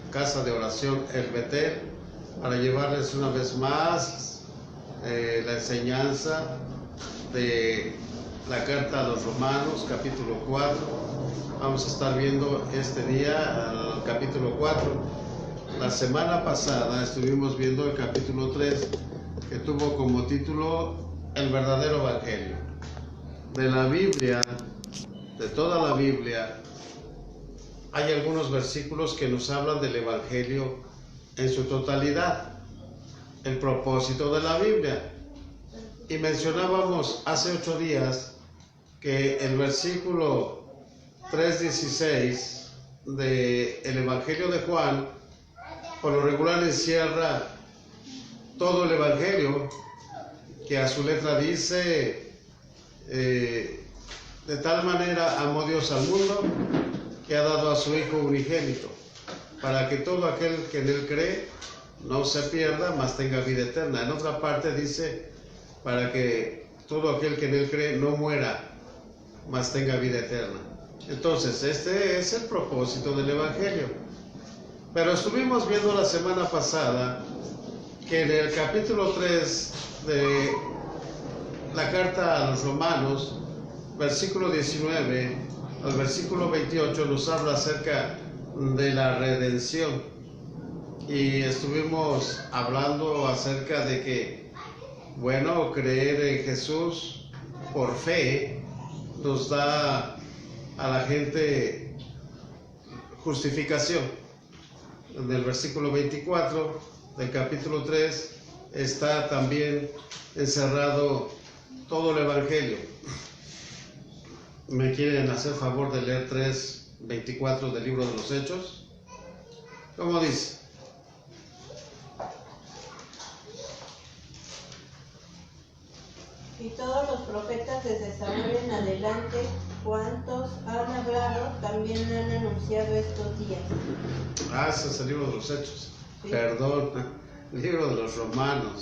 Casa de Oración El Betel, para llevarles una vez más la enseñanza de la carta a los Romanos, capítulo 4. Vamos a estar viendo este día el capítulo 4. La semana pasada estuvimos viendo el capítulo 3, que tuvo como título El verdadero Evangelio. De la Biblia, de toda la Biblia, hay algunos versículos que nos hablan del Evangelio en su totalidad, el propósito de la Biblia. Y mencionábamos hace 8 días que el versículo 3:16 del Evangelio de Juan, por lo regular encierra todo el Evangelio, que a su letra dice, de tal manera amó Dios al mundo, que ha dado a su Hijo unigénito, para que todo aquel que en él cree no se pierda, mas tenga vida eterna. En otra parte dice, para que todo aquel que en él cree no muera, mas tenga vida eterna. Entonces, este es el propósito del Evangelio. Pero estuvimos viendo la semana pasada que en el capítulo 3 de la carta a los Romanos, versículo 19 al versículo 28, nos habla acerca de la redención. Y estuvimos hablando acerca de que, bueno, creer en Jesús por fe nos da a la gente justificación. En el versículo 24 del capítulo 3 está también encerrado todo el Evangelio. ¿Me quieren hacer favor de leer 3:24 del libro de los Hechos? ¿Cómo dice? Y todos los profetas desde Samuel en adelante, cuantos han hablado, también han anunciado estos días. Ese es el libro de los Hechos. Sí. Perdón, el libro de los Romanos.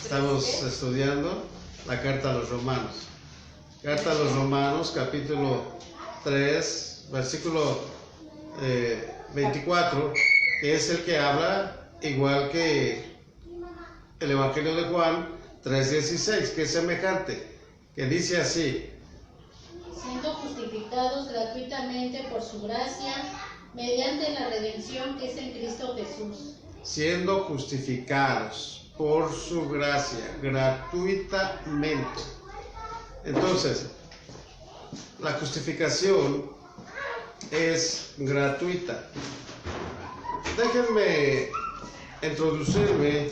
Estamos estudiando la carta a los Romanos. Carta a los Romanos, capítulo 3, versículo 24, que es el que habla igual que el Evangelio de Juan 3:16, que es semejante, que dice así: siendo justificados gratuitamente por su gracia, mediante la redención que es en Cristo Jesús. Siendo justificados por su gracia, gratuitamente. Entonces, la justificación es gratuita. Déjenme introducirme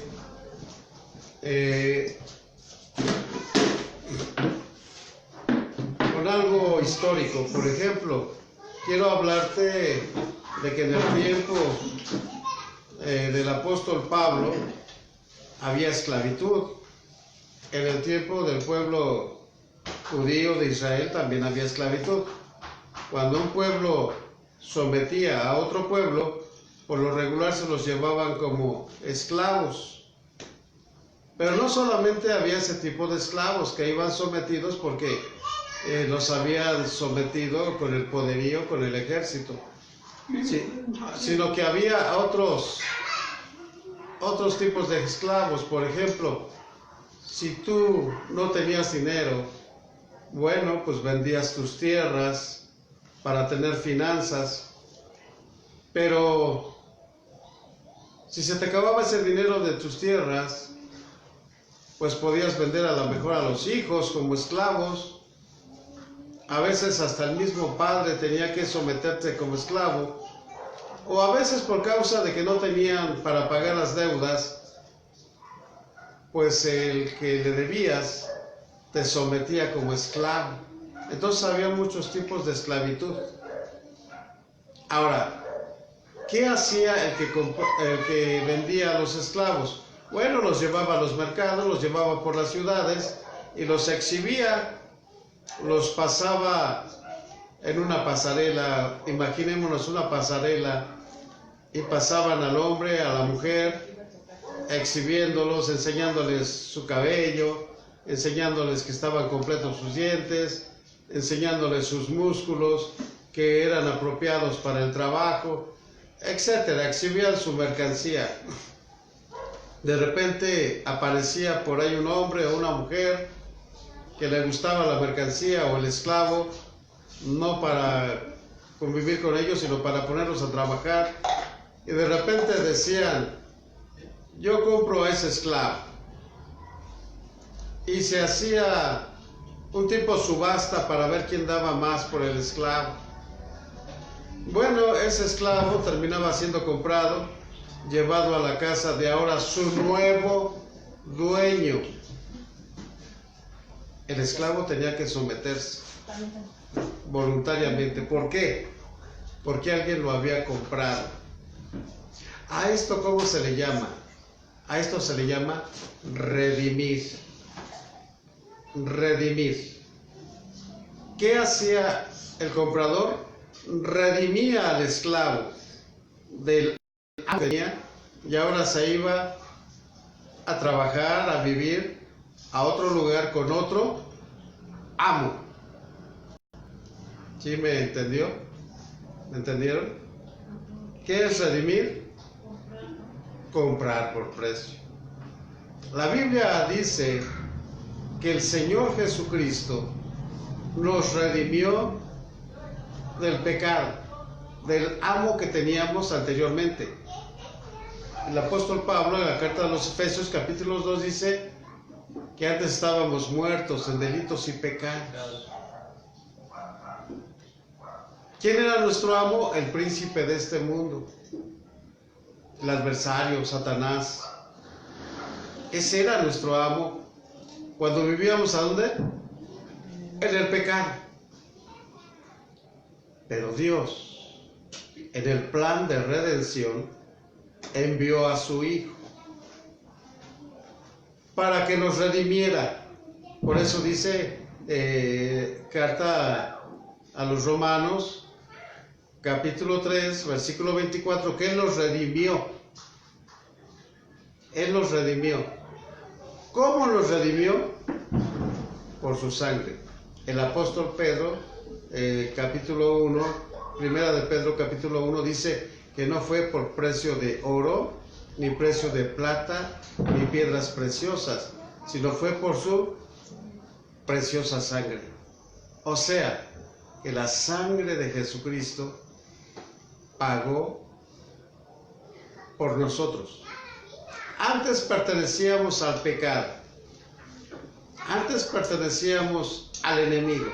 con algo histórico. Por ejemplo, quiero hablarte de que en el tiempo del apóstol Pablo había esclavitud. En el tiempo del pueblo judío de Israel también había esclavitud. Cuando un pueblo sometía a otro pueblo, por lo regular se los llevaban como esclavos. Pero no solamente había ese tipo de esclavos que iban sometidos porque los habían sometido con el poderío, con el ejército, sí, sino que había otros tipos de esclavos. Por ejemplo, si tú no tenías dinero, bueno, pues vendías tus tierras para tener finanzas, pero si se te acababa ese dinero de tus tierras, pues podías vender a lo mejor a los hijos como esclavos. A veces hasta el mismo padre tenía que someterte como esclavo, o a veces por causa de que no tenían para pagar las deudas, pues el que le debías te sometía como esclavo. Entonces había muchos tipos de esclavitud. Ahora, ¿qué hacía el que vendía a los esclavos? Bueno, los llevaba a los mercados, los llevaba por las ciudades y los exhibía, los pasaba en una pasarela. Imaginémonos una pasarela, y pasaban al hombre, a la mujer, exhibiéndolos, enseñándoles su cabello, enseñándoles que estaban completos sus dientes, enseñándoles sus músculos que eran apropiados para el trabajo, etcétera, exhibían su mercancía. De repente aparecía por ahí un hombre o una mujer que le gustaba la mercancía o el esclavo, no para convivir con ellos, sino para ponerlos a trabajar. Y de repente decían, yo compro a ese esclavo. Y se hacía un tipo subasta para ver quién daba más por el esclavo. Bueno, ese esclavo terminaba siendo comprado, llevado a la casa de ahora su nuevo dueño. El esclavo tenía que someterse voluntariamente. ¿Por qué? Porque alguien lo había comprado. ¿A esto cómo se le llama? A esto se le llama redimir. Redimir. ¿Qué hacía el comprador? Redimía al esclavo del amo que tenía, y ahora se iba a trabajar, a vivir a otro lugar con otro amo. ¿Sí me entendió? ¿Me entendieron? ¿Qué es redimir? Comprar por precio. La Biblia dice que el Señor Jesucristo nos redimió del pecado, del amo que teníamos anteriormente. El apóstol Pablo en la carta de los Efesios capítulo 2 dice que antes estábamos muertos en delitos y pecados. ¿Quién era nuestro amo? El príncipe de este mundo, el adversario, Satanás. Ese era nuestro amo cuando vivíamos, ¿a dónde? En el pecado. Pero Dios, en el plan de redención, envió a su Hijo para que nos redimiera. Por eso dice carta a los Romanos, capítulo 3, versículo 24, que Él nos redimió. Él nos redimió. ¿Cómo nos redimió? Por su sangre. El apóstol Pedro, capítulo 1, primera de Pedro, capítulo 1, dice que no fue por precio de oro, ni precio de plata, ni piedras preciosas, sino fue por su preciosa sangre. O sea, que la sangre de Jesucristo pagó por nosotros. Antes pertenecíamos al pecado. Antes pertenecíamos al enemigo.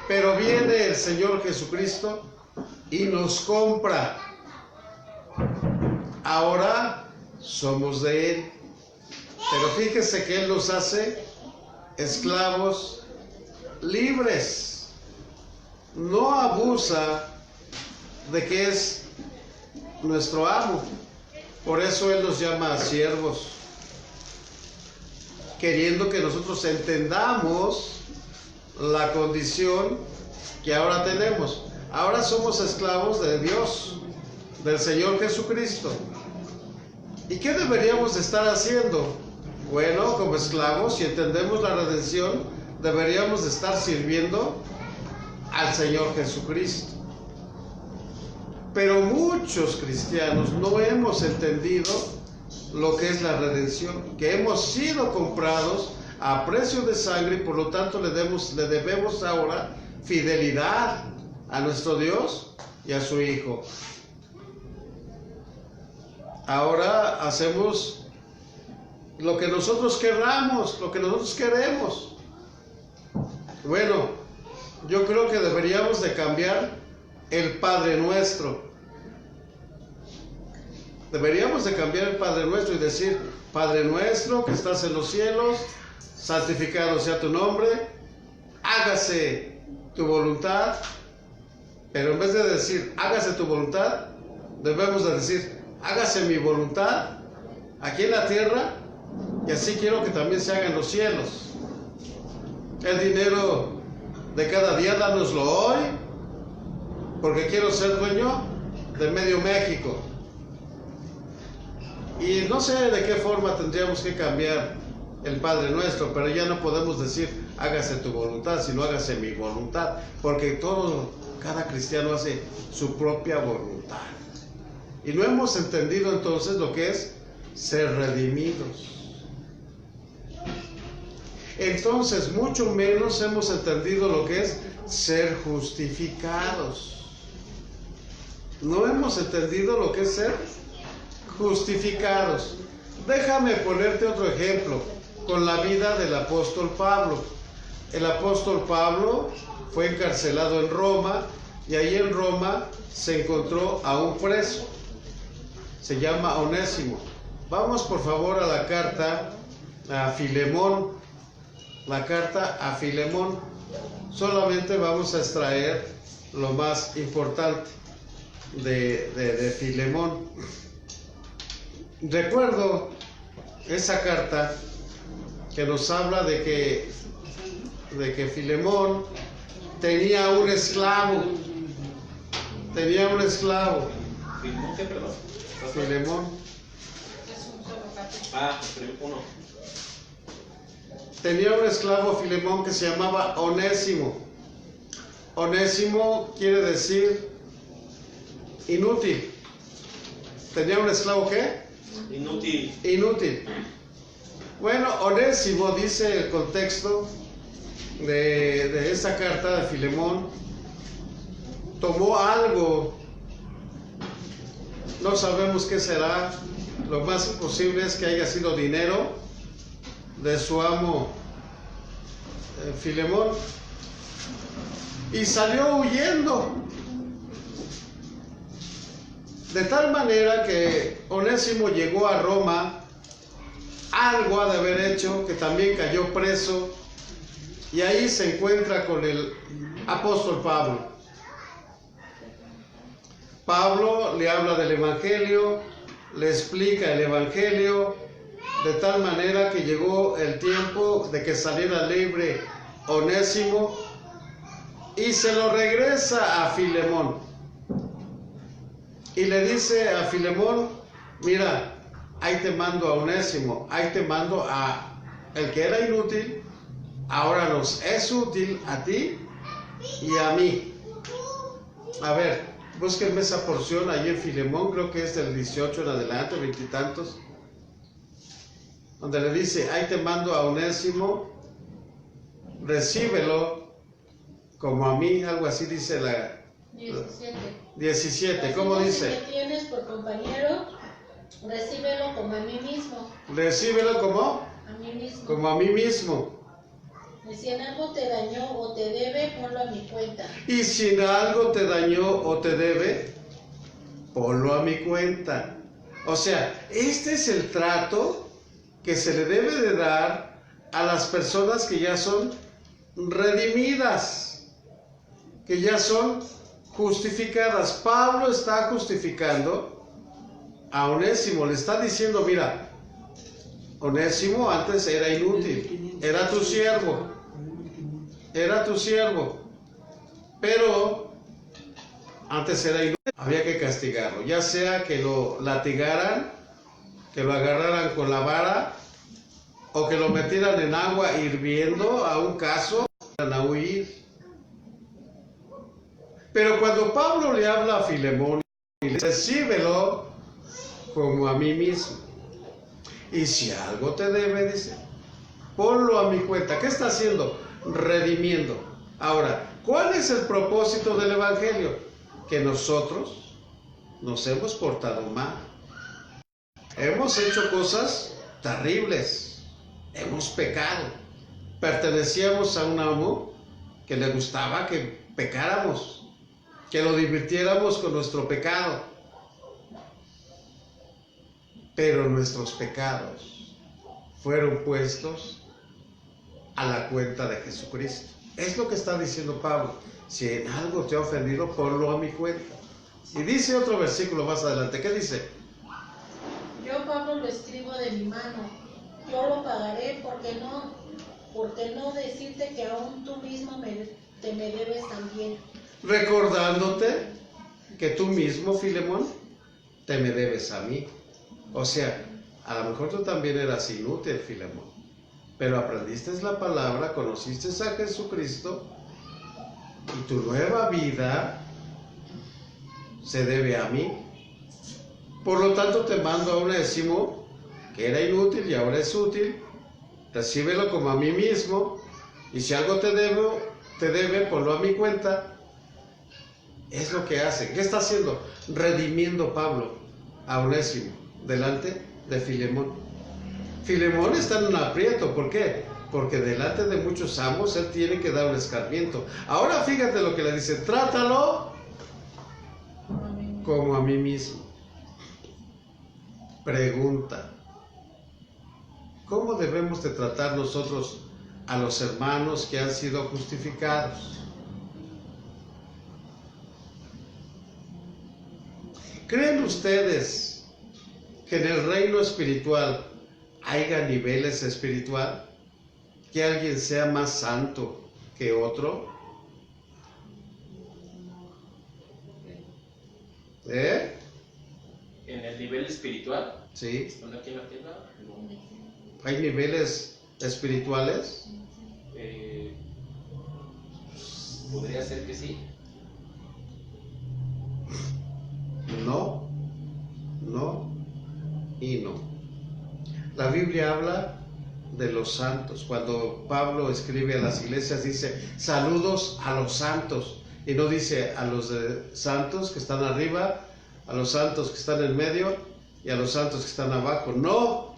Pero viene el Señor Jesucristo y nos compra. Ahora somos de Él. Pero fíjese que Él nos hace esclavos libres. No abusa de que es nuestro amo. Por eso Él nos llama siervos, queriendo que nosotros entendamos la condición que ahora tenemos. Ahora somos esclavos de Dios, del Señor Jesucristo. ¿Y qué deberíamos estar haciendo? Bueno, como esclavos, si entendemos la redención, deberíamos estar sirviendo al Señor Jesucristo. Pero muchos cristianos no hemos entendido lo que es la redención, que hemos sido comprados a precio de sangre y por lo tanto le debemos ahora fidelidad a nuestro Dios y a su Hijo. Ahora hacemos lo que nosotros querramos, lo que nosotros queremos. Bueno, yo creo que deberíamos de cambiar el Padre Nuestro. Deberíamos de cambiar el Padre Nuestro y decir: Padre nuestro que estás en los cielos, santificado sea tu nombre, hágase tu voluntad. Pero en vez de decir hágase tu voluntad, debemos de decir hágase mi voluntad aquí en la tierra, y así quiero que también se hagan los cielos. El dinero de cada día dánoslo hoy, porque quiero ser dueño de medio México. Y no sé de qué forma tendríamos que cambiar el Padre Nuestro, pero ya no podemos decir hágase tu voluntad, sino hágase mi voluntad, porque cada cristiano hace su propia voluntad. Y no hemos entendido entonces lo que es ser redimidos. Entonces, mucho menos hemos entendido lo que es ser justificados. No hemos entendido lo que es ser justificados. Déjame ponerte otro ejemplo con la vida del apóstol Pablo. El apóstol Pablo fue encarcelado en Roma y ahí en Roma se encontró a un preso. Se llama Onésimo. Vamos por favor a la carta a Filemón. La carta a Filemón. Solamente vamos a extraer lo más importante de Filemón. Recuerdo esa carta que nos habla de que Filemón tenía un esclavo. Tenía un esclavo. ¿Filemón qué, perdón? Filemón. Uno. Tenía un esclavo Filemón que se llamaba Onésimo. Onésimo quiere decir inútil. ¿Tenía un esclavo qué? Inútil. Inútil. Bueno, Onésimo, dice el contexto de esa carta de Filemón, tomó algo, no sabemos qué será, lo más posible es que haya sido dinero de su amo Filemón, y salió huyendo. De tal manera que Onésimo llegó a Roma, algo ha de haber hecho, que también cayó preso, y ahí se encuentra con el apóstol Pablo. Pablo le habla del Evangelio, le explica el Evangelio, de tal manera que llegó el tiempo de que saliera libre Onésimo, y se lo regresa a Filemón. Y le dice a Filemón, mira, ahí te mando a Onésimo, ahí te mando a el que era inútil, ahora nos es útil a ti y a mí. A ver, búsquenme esa porción ahí en Filemón, creo que es del 18 en adelante, 20 y tantos, donde le dice, ahí te mando a Onésimo, recíbelo como a mí, algo así dice la 17. ¿Cómo dice? Si me tienes por compañero, recíbelo como a mí mismo. Recíbelo como A mí mismo. como a mí mismo. Y si en algo te dañó o te debe, ponlo a mi cuenta. Y si en algo te dañó o te debe, ponlo a mi cuenta. O sea, este es el trato que se le debe de dar a las personas que ya son redimidas, que ya son justificadas. Pablo está justificando a Onésimo, le está diciendo, mira, Onésimo antes era inútil, era tu siervo, pero antes era inútil, había que castigarlo, ya sea que lo latigaran, que lo agarraran con la vara, o que lo metieran en agua hirviendo, a un caso, a huir. Pero cuando Pablo le habla a Filemón, y le dice, recíbelo como a mí mismo. Y si algo te debe, dice, ponlo a mi cuenta. ¿Qué está haciendo? Redimiendo. Ahora, ¿cuál es el propósito del Evangelio? Que nosotros nos hemos portado mal. Hemos hecho cosas terribles. Hemos pecado. Pertenecíamos a un amo que le gustaba que pecáramos, que lo divirtiéramos con nuestro pecado. Pero nuestros pecados fueron puestos a la cuenta de Jesucristo. Es lo que está diciendo Pablo. Si en algo te ha ofendido, ponlo a mi cuenta. Y dice otro versículo más adelante. ¿Qué dice? Yo, Pablo, lo escribo de mi mano. Yo lo pagaré porque no decirte que aún tú mismo te me debes también. Recordándote que tú mismo, Filemón, te me debes a mí. O sea, a lo mejor tú también eras inútil, Filemón, pero aprendiste la palabra, conociste a Jesucristo y tu nueva vida se debe a mí. Por lo tanto te mando a Onésimo, que era inútil y ahora es útil. Recíbelo como a mí mismo, y si algo te debe, ponlo a mi cuenta. Es lo que hace. ¿Qué está haciendo? Redimiendo Pablo a Onésimo delante de Filemón. Filemón está en un aprieto. ¿Por qué? Porque delante de muchos amos él tiene que dar un escarmiento. Ahora fíjate lo que le dice: trátalo como a mí mismo. Pregunta: ¿cómo debemos de tratar nosotros a los hermanos que han sido justificados? ¿Creen ustedes que en el reino espiritual haya niveles espirituales? ¿Que alguien sea más santo que otro? ¿Eh? En el nivel espiritual, Sí. estando aquí en la tierra, ¿Hay niveles espirituales? podría ser que sí. No, no y no. La Biblia habla de los santos. Cuando Pablo escribe a las iglesias dice: saludos a los santos, y no dice a los santos que están arriba, a los santos que están en medio y a los santos que están abajo. No,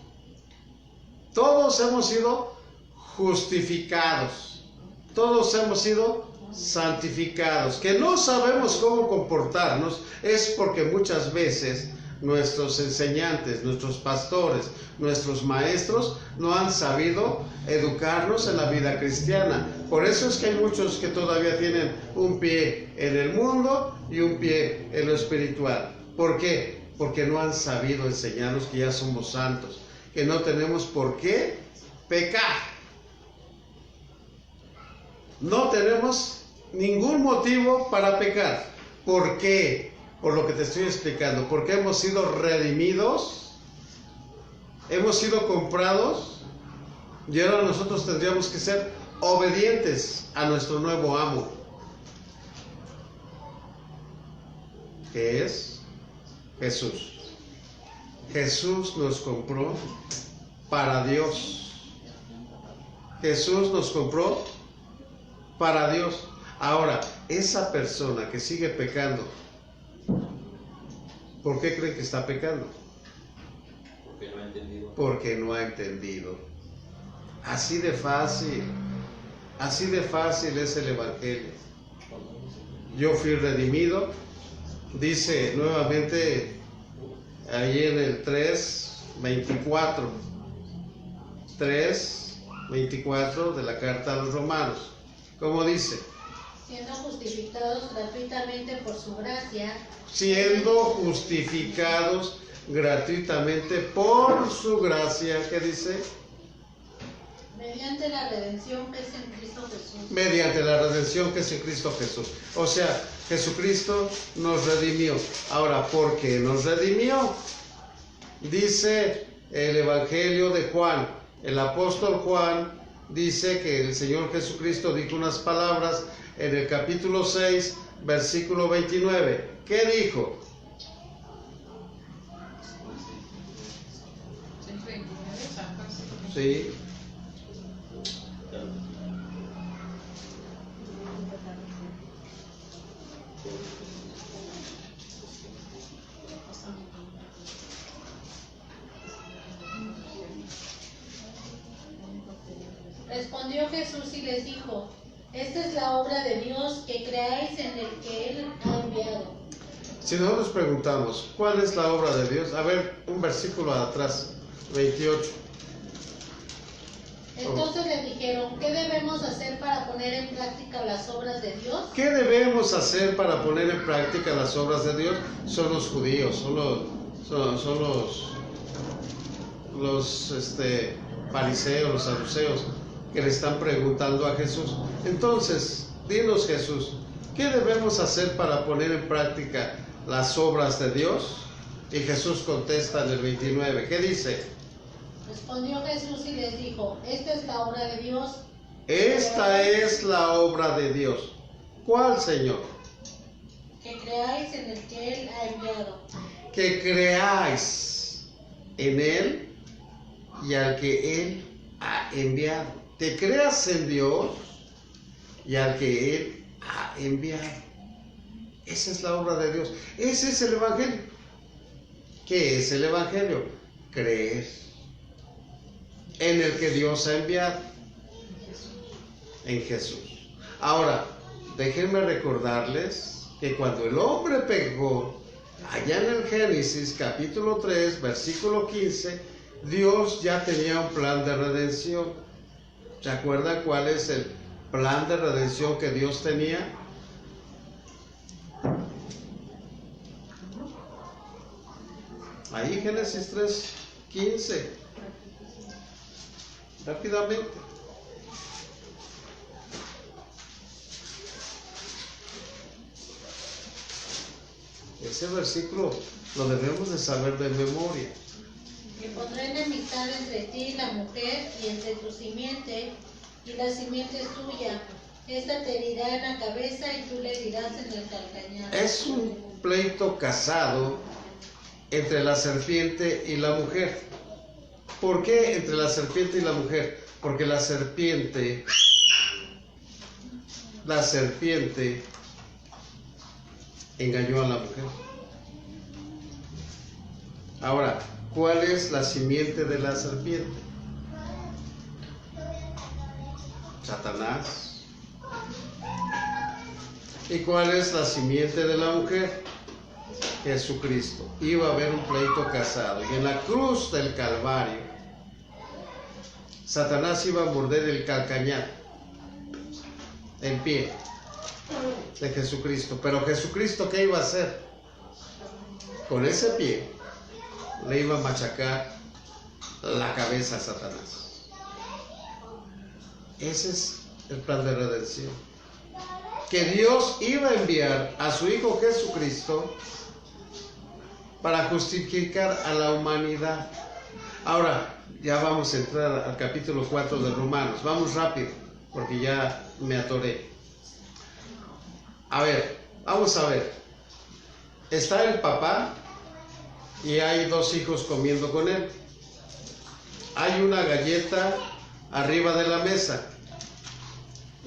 todos hemos sido justificados, todos hemos sido santificados. Que no sabemos cómo comportarnos es porque muchas veces nuestros enseñantes, nuestros pastores, nuestros maestros no han sabido educarnos en la vida cristiana. Por eso es que hay muchos que todavía tienen un pie en el mundo y un pie en lo espiritual. ¿Por qué? Porque no han sabido enseñarnos que ya somos santos, que no tenemos por qué pecar. No tenemos ningún motivo para pecar. ¿Por qué? Por lo que te estoy explicando. Porque hemos sido redimidos, hemos sido comprados, y ahora nosotros tendríamos que ser obedientes a nuestro nuevo amo, que es Jesús. Jesús nos compró para Dios. Jesús nos compró para Dios. Ahora, esa persona que sigue pecando, ¿por qué creen que está pecando? Porque no ha entendido. Porque no ha entendido. Así de fácil es el Evangelio. Yo fui redimido, dice nuevamente ahí en el 3:24 de la carta a los Romanos. ¿Cómo dice? Siendo justificados gratuitamente por su gracia. Siendo justificados gratuitamente por su gracia. ¿Qué dice? Mediante la redención que es en Cristo Jesús. Mediante la redención que es en Cristo Jesús. O sea, Jesucristo nos redimió. Ahora, ¿por qué nos redimió? Dice el Evangelio de Juan. El apóstol Juan dice que el Señor Jesucristo dijo unas palabras en el capítulo 6, versículo 29. ¿Qué dijo? Sí. Respondió Jesús y les dijo: esta es la obra de Dios, que creáis en el que Él ha enviado. Si nosotros preguntamos, ¿cuál es la obra de Dios? A ver, un versículo atrás, 28. Entonces le dijeron: ¿qué debemos hacer para poner en práctica las obras de Dios? ¿Qué debemos hacer para poner en práctica las obras de Dios? Son los judíos, son los fariseos, los saduceos, que le están preguntando a Jesús. Entonces, dinos, Jesús, ¿qué debemos hacer para poner en práctica las obras de Dios? Y Jesús contesta en el 29. ¿Qué dice? Respondió Jesús y les dijo: esta es la obra de Dios. Esta es la obra de Dios. ¿Cuál, Señor? Que creáis en el que Él ha enviado. que creáis en Él y al que Él ha enviado. Que creas en Dios y al que Él ha enviado. Esa es la obra de Dios. Ese es el Evangelio. ¿Qué es el Evangelio? Creer en el que Dios ha enviado, en Jesús. Ahora, déjenme recordarles que cuando el hombre pecó, allá en el Génesis capítulo 3, versículo 15, Dios ya tenía un plan de redención. ¿Se acuerdan cuál es el plan de redención que Dios tenía? Ahí Génesis 3, 15. Rápidamente. Ese versículo lo debemos de saber de memoria. Que pondré enemistad entre ti y la mujer, y entre tu simiente, y la simiente es tuya. Esta te herirá en la cabeza y tú le herirás en el calcañar. Es un pleito casado entre la serpiente y la mujer. ¿Por qué entre la serpiente y la mujer? Porque la serpiente engañó a la mujer. Ahora, ¿cuál es la simiente de la serpiente? Satanás. ¿Y cuál es la simiente de la mujer? Jesucristo. Iba a haber un pleito casado. Y en la cruz del Calvario, Satanás iba a morder el calcañar, el pie de Jesucristo. Pero Jesucristo, ¿qué iba a hacer? Con ese pie le iba a machacar la cabeza a Satanás. Ese es el plan de redención. Que Dios iba a enviar a su Hijo Jesucristo para justificar a la humanidad. Ahora, ya vamos a entrar al capítulo 4 de Romanos. Vamos rápido, porque ya me atoré. A ver, vamos a ver. Está el papá y hay dos hijos comiendo con él. Hay una galleta arriba de la mesa.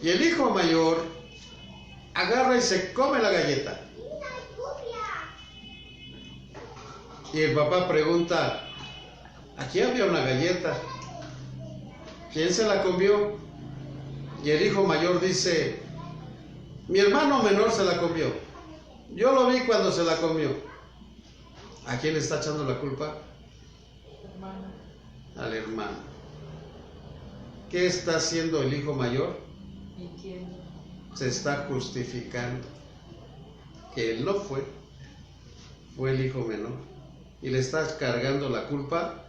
Y el hijo mayor agarra y se come la galleta. Y el papá pregunta, aquí había una galleta, ¿quién se la comió? Y el hijo mayor dice, mi hermano menor se la comió, yo lo vi cuando se la comió. ¿A quién le está echando la culpa? Al hermano. ¿Qué está haciendo el hijo mayor? Se está justificando que él no fue el hijo menor, y le está cargando la culpa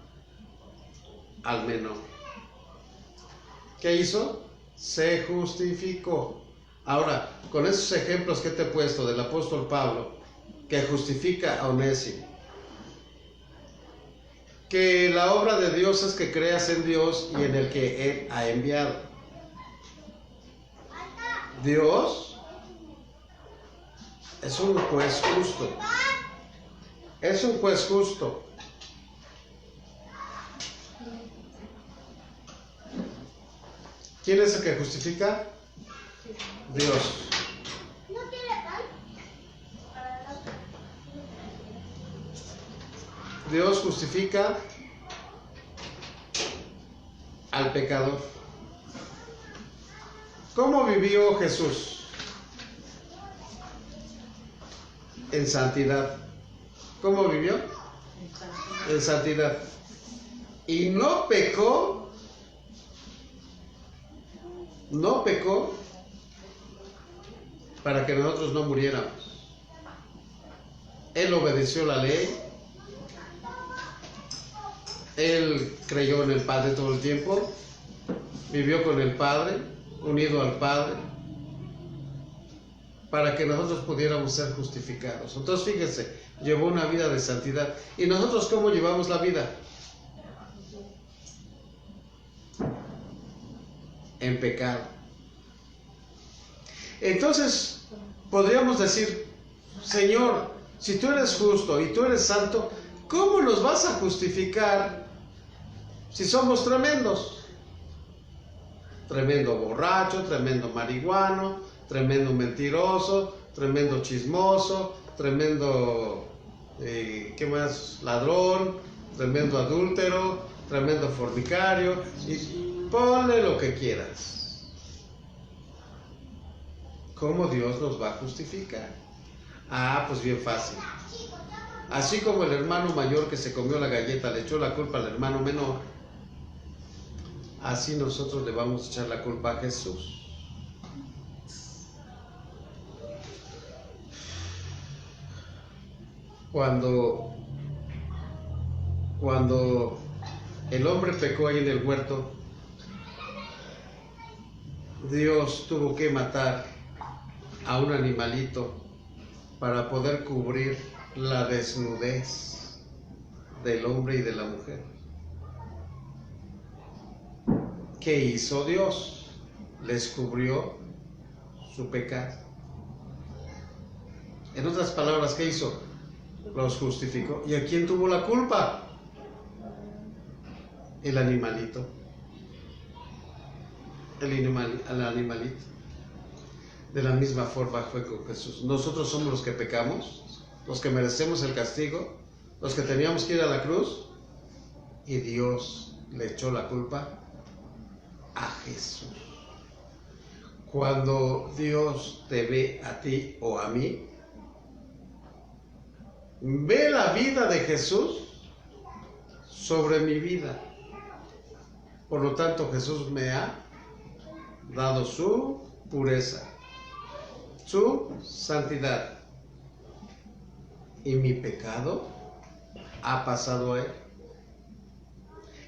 al menor. ¿Qué hizo? Se justificó. Ahora, con esos ejemplos que te he puesto del apóstol Pablo, que justifica a Onésimo, que la obra de Dios es que creas en Dios y en el que Él ha enviado. Dios es un juez justo. Es un juez justo. ¿Quién es el que justifica? Dios. Dios justifica al pecador. ¿Cómo vivió Jesús? En santidad. ¿Cómo vivió? En santidad. Y no pecó para que nosotros no muriéramos. Él obedeció la ley. Él creyó en el Padre todo el tiempo. Vivió con el Padre, unido al Padre, para que nosotros pudiéramos ser justificados. Entonces, fíjense, llevó una vida de santidad. ¿Y nosotros cómo llevamos la vida? En pecado. Entonces, podríamos decir, Señor, Si tú eres justo y tú eres santo, ¿cómo nos vas a justificar si somos tremendos? Tremendo borracho, tremendo marihuano, tremendo mentiroso, tremendo chismoso, tremendo, ¿qué más? Ladrón, tremendo adúltero, tremendo fornicario, y ponle lo que quieras. ¿Cómo Dios nos va a justificar? Ah, pues bien fácil. Así como el hermano mayor que se comió la galleta le echó la culpa al hermano menor, así nosotros le vamos a echar la culpa a Jesús. Cuando el hombre pecó ahí en el huerto, Dios tuvo que matar a un animalito para poder cubrir la desnudez del hombre y de la mujer. ¿Qué hizo Dios? Les cubrió su pecado. En otras palabras, ¿qué hizo? Los justificó. ¿Y a quién tuvo la culpa? El animalito. El animalito. De la misma forma fue con Jesús. Nosotros somos los que pecamos, los que merecemos el castigo, los que teníamos que ir a la cruz, y Dios le echó la culpa a Jesús. Cuando Dios te ve a ti o a mí, ve la vida de Jesús sobre mi vida. Por lo tanto, Jesús me ha dado su pureza, su santidad, y mi pecado ha pasado a él.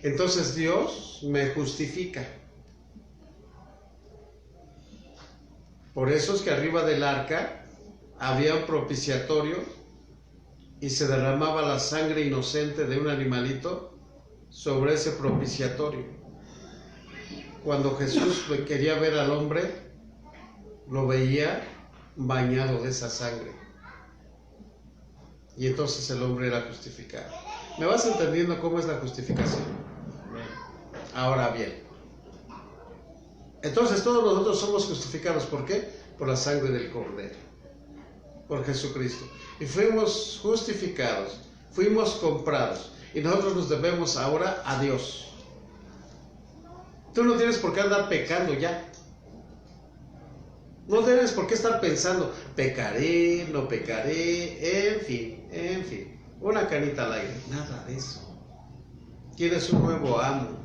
Entonces Dios me justifica. Por eso es que arriba del arca había un propiciatorio y se derramaba la sangre inocente de un animalito sobre ese propiciatorio. Cuando Jesús quería ver al hombre, lo veía bañado de esa sangre. Y entonces el hombre era justificado. ¿Me vas entendiendo cómo es la justificación? Ahora bien, entonces todos nosotros somos justificados. ¿Por qué? Por la sangre del Cordero, por Jesucristo. Y fuimos justificados, fuimos comprados, y nosotros nos debemos ahora a Dios. Tú no tienes por qué andar pecando ya. No tienes por qué estar pensando, pecaré, no pecaré, en fin, una canita al aire. Nada de eso. Tienes un nuevo amo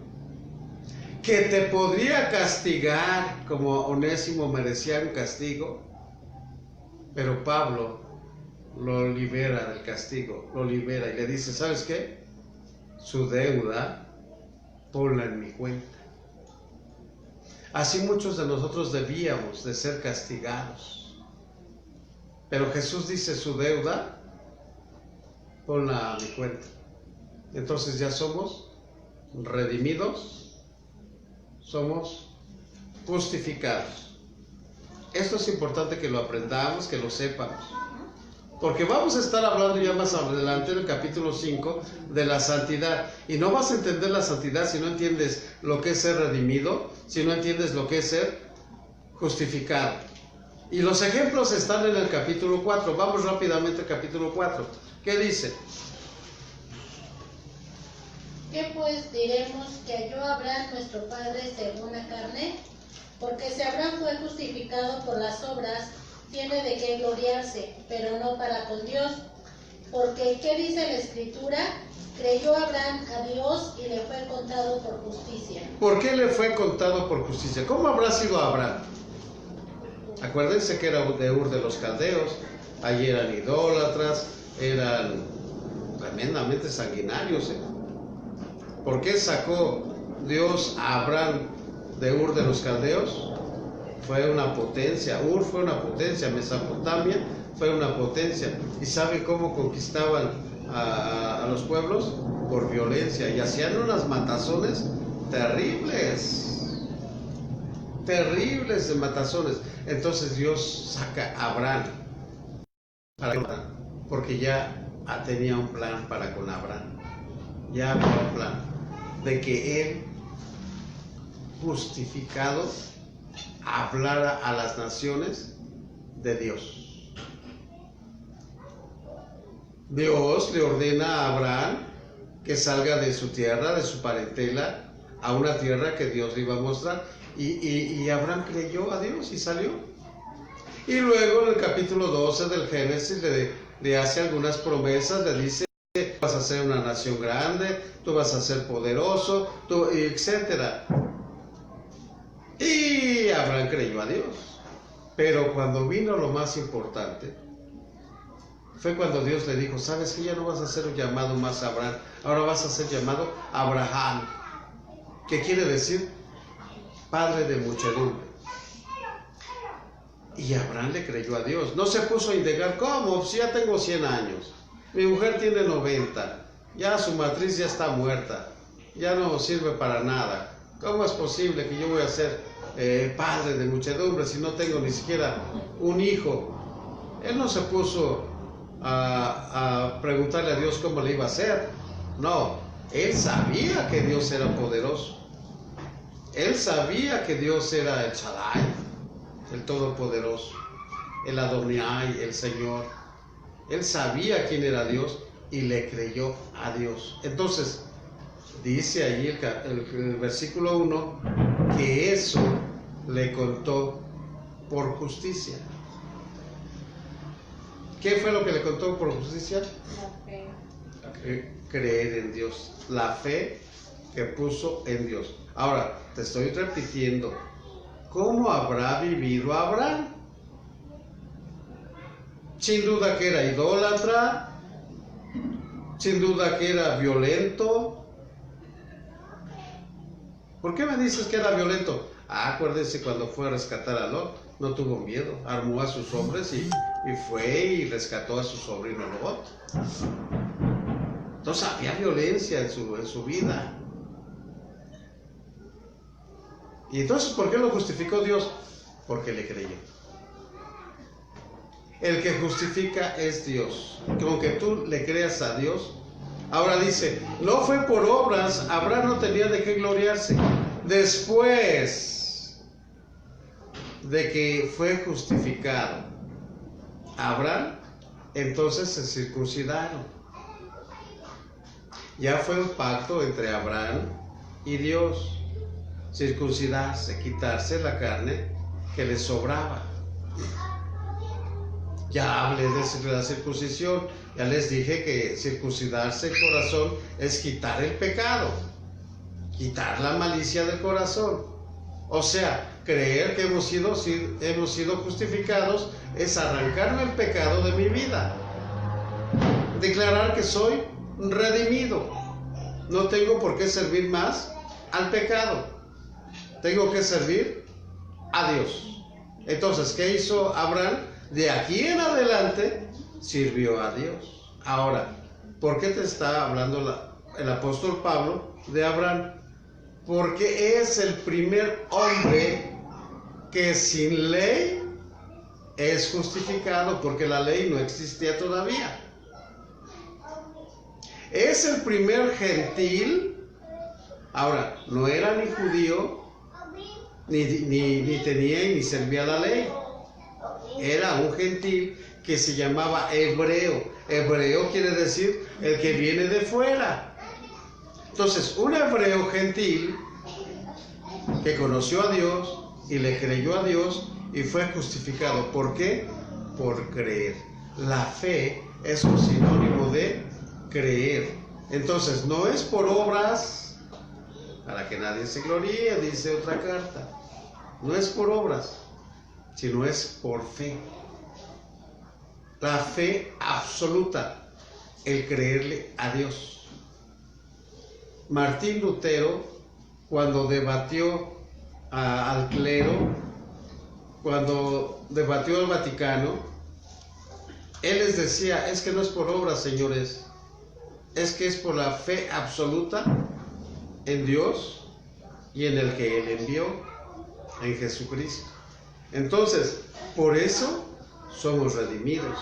que te podría castigar como Onésimo merecía un castigo, pero Pablo lo libera del castigo, lo libera y le dice, ¿sabes qué? Su deuda, ponla en mi cuenta. Así muchos de nosotros debíamos de ser castigados, pero Jesús dice, su deuda, ponla a mi cuenta. Entonces ya somos redimidos, somos justificados. Esto es importante que lo aprendamos, que lo sepamos, porque vamos a estar hablando ya más adelante en el capítulo 5 de la santidad, y no vas a entender la santidad si no entiendes lo que es ser redimido, si no entiendes lo que es ser justificado. Y los ejemplos están en el capítulo 4. Vamos rápidamente al capítulo 4. ¿Qué dice? ¿Qué pues diremos que halló Abraham nuestro padre según la carne? Porque si Abraham fue justificado por las obras, tiene de qué gloriarse, pero no para con Dios. Porque, ¿qué dice la Escritura? Creyó Abraham a Dios y le fue contado por justicia. ¿Por qué le fue contado por justicia? ¿Cómo habrá sido Abraham? Acuérdense que era de Ur de los Caldeos. Allí eran idólatras, eran tremendamente sanguinarios. ¿Por qué sacó Dios a Abraham de Ur de los Caldeos? Fue una potencia. Ur fue una potencia. Mesopotamia fue una potencia. ¿Y sabe cómo conquistaban a los pueblos? Por violencia. Y hacían unas matazones terribles. Terribles de matazones. Entonces Dios saca a Abraham. porque ya tenía un plan para con Abraham. Ya había un plan de que él, justificado, hablara a las naciones de Dios. Dios le ordena a Abraham que salga de su tierra, de su parentela, a una tierra que Dios le iba a mostrar. Y Abraham creyó a Dios y salió. Y luego en el capítulo 12 del Génesis le hace algunas promesas, le dice: vas a ser una nación grande, tú vas a ser poderoso, etc. Y Abraham creyó a Dios. Pero cuando vino lo más importante, fue cuando Dios le dijo: sabes que ya no vas a ser llamado más Abraham, ahora vas a ser llamado Abraham, que quiere decir padre de muchedumbre. Y Abraham le creyó a Dios. No se puso a indagar: ¿cómo? Si ya tengo 100 años, mi mujer tiene 90, ya su matriz ya está muerta, ya no sirve para nada. ¿Cómo es posible que yo voy a ser padre de muchedumbre si no tengo ni siquiera un hijo? Él no se puso a preguntarle a Dios cómo le iba a hacer. No, él sabía que Dios era poderoso. Él sabía que Dios era el Shaddai, el Todopoderoso, el Adonai, el Señor. Él sabía quién era Dios y le creyó a Dios. Entonces, dice ahí el versículo 1 que eso le contó por justicia. ¿Qué fue lo que le contó por justicia? La fe. Creer en Dios. La fe que puso en Dios. Ahora, te estoy repitiendo: ¿cómo habrá vivido Abraham? Sin duda que era idólatra, sin duda que era violento. ¿Por qué me dices que era violento? Acuérdense cuando fue a rescatar a Lot, no tuvo miedo, armó a sus hombres y fue y rescató a su sobrino Lot. Entonces había violencia en su vida. Y entonces, ¿por qué lo justificó Dios? Porque le creyó. El que justifica es Dios. Con que tú le creas a Dios. Ahora dice: no fue por obras, Abraham no tenía de qué gloriarse. Después de que fue justificado Abraham, entonces se circuncidaron. Ya fue un pacto entre Abraham y Dios. Circuncidarse, quitarse la carne que le sobraba. Ya hablé de la circuncisión, ya les dije que circuncidarse el corazón es quitar el pecado, quitar la malicia del corazón. O sea, creer que hemos sido justificados es arrancarme el pecado de mi vida. Declarar que soy redimido. No tengo por qué servir más al pecado. Tengo que servir a Dios. Entonces, ¿qué hizo Abraham? De aquí en adelante sirvió a Dios. Ahora, ¿por qué te está hablando el apóstol Pablo de Abraham? Porque es el primer hombre que sin ley es justificado, porque la ley no existía todavía. Es el primer gentil. Ahora, no era ni judío, ni tenía ni servía la ley. Era un gentil que se llamaba hebreo. Hebreo quiere decir el que viene de fuera. Entonces, un hebreo gentil que conoció a Dios y le creyó a Dios y fue justificado. ¿Por qué? Por creer. La fe es un sinónimo de creer. Entonces, no es por obras, para que nadie se gloríe, dice otra carta. No es por obras, sino es por fe. La fe absoluta, el creerle a Dios. Martín Lutero, cuando debatió al clero, cuando debatió al Vaticano, él les decía: es que no es por obras, señores, es que es por la fe absoluta en Dios y en el que Él envió, en Jesucristo. Entonces, por eso somos redimidos.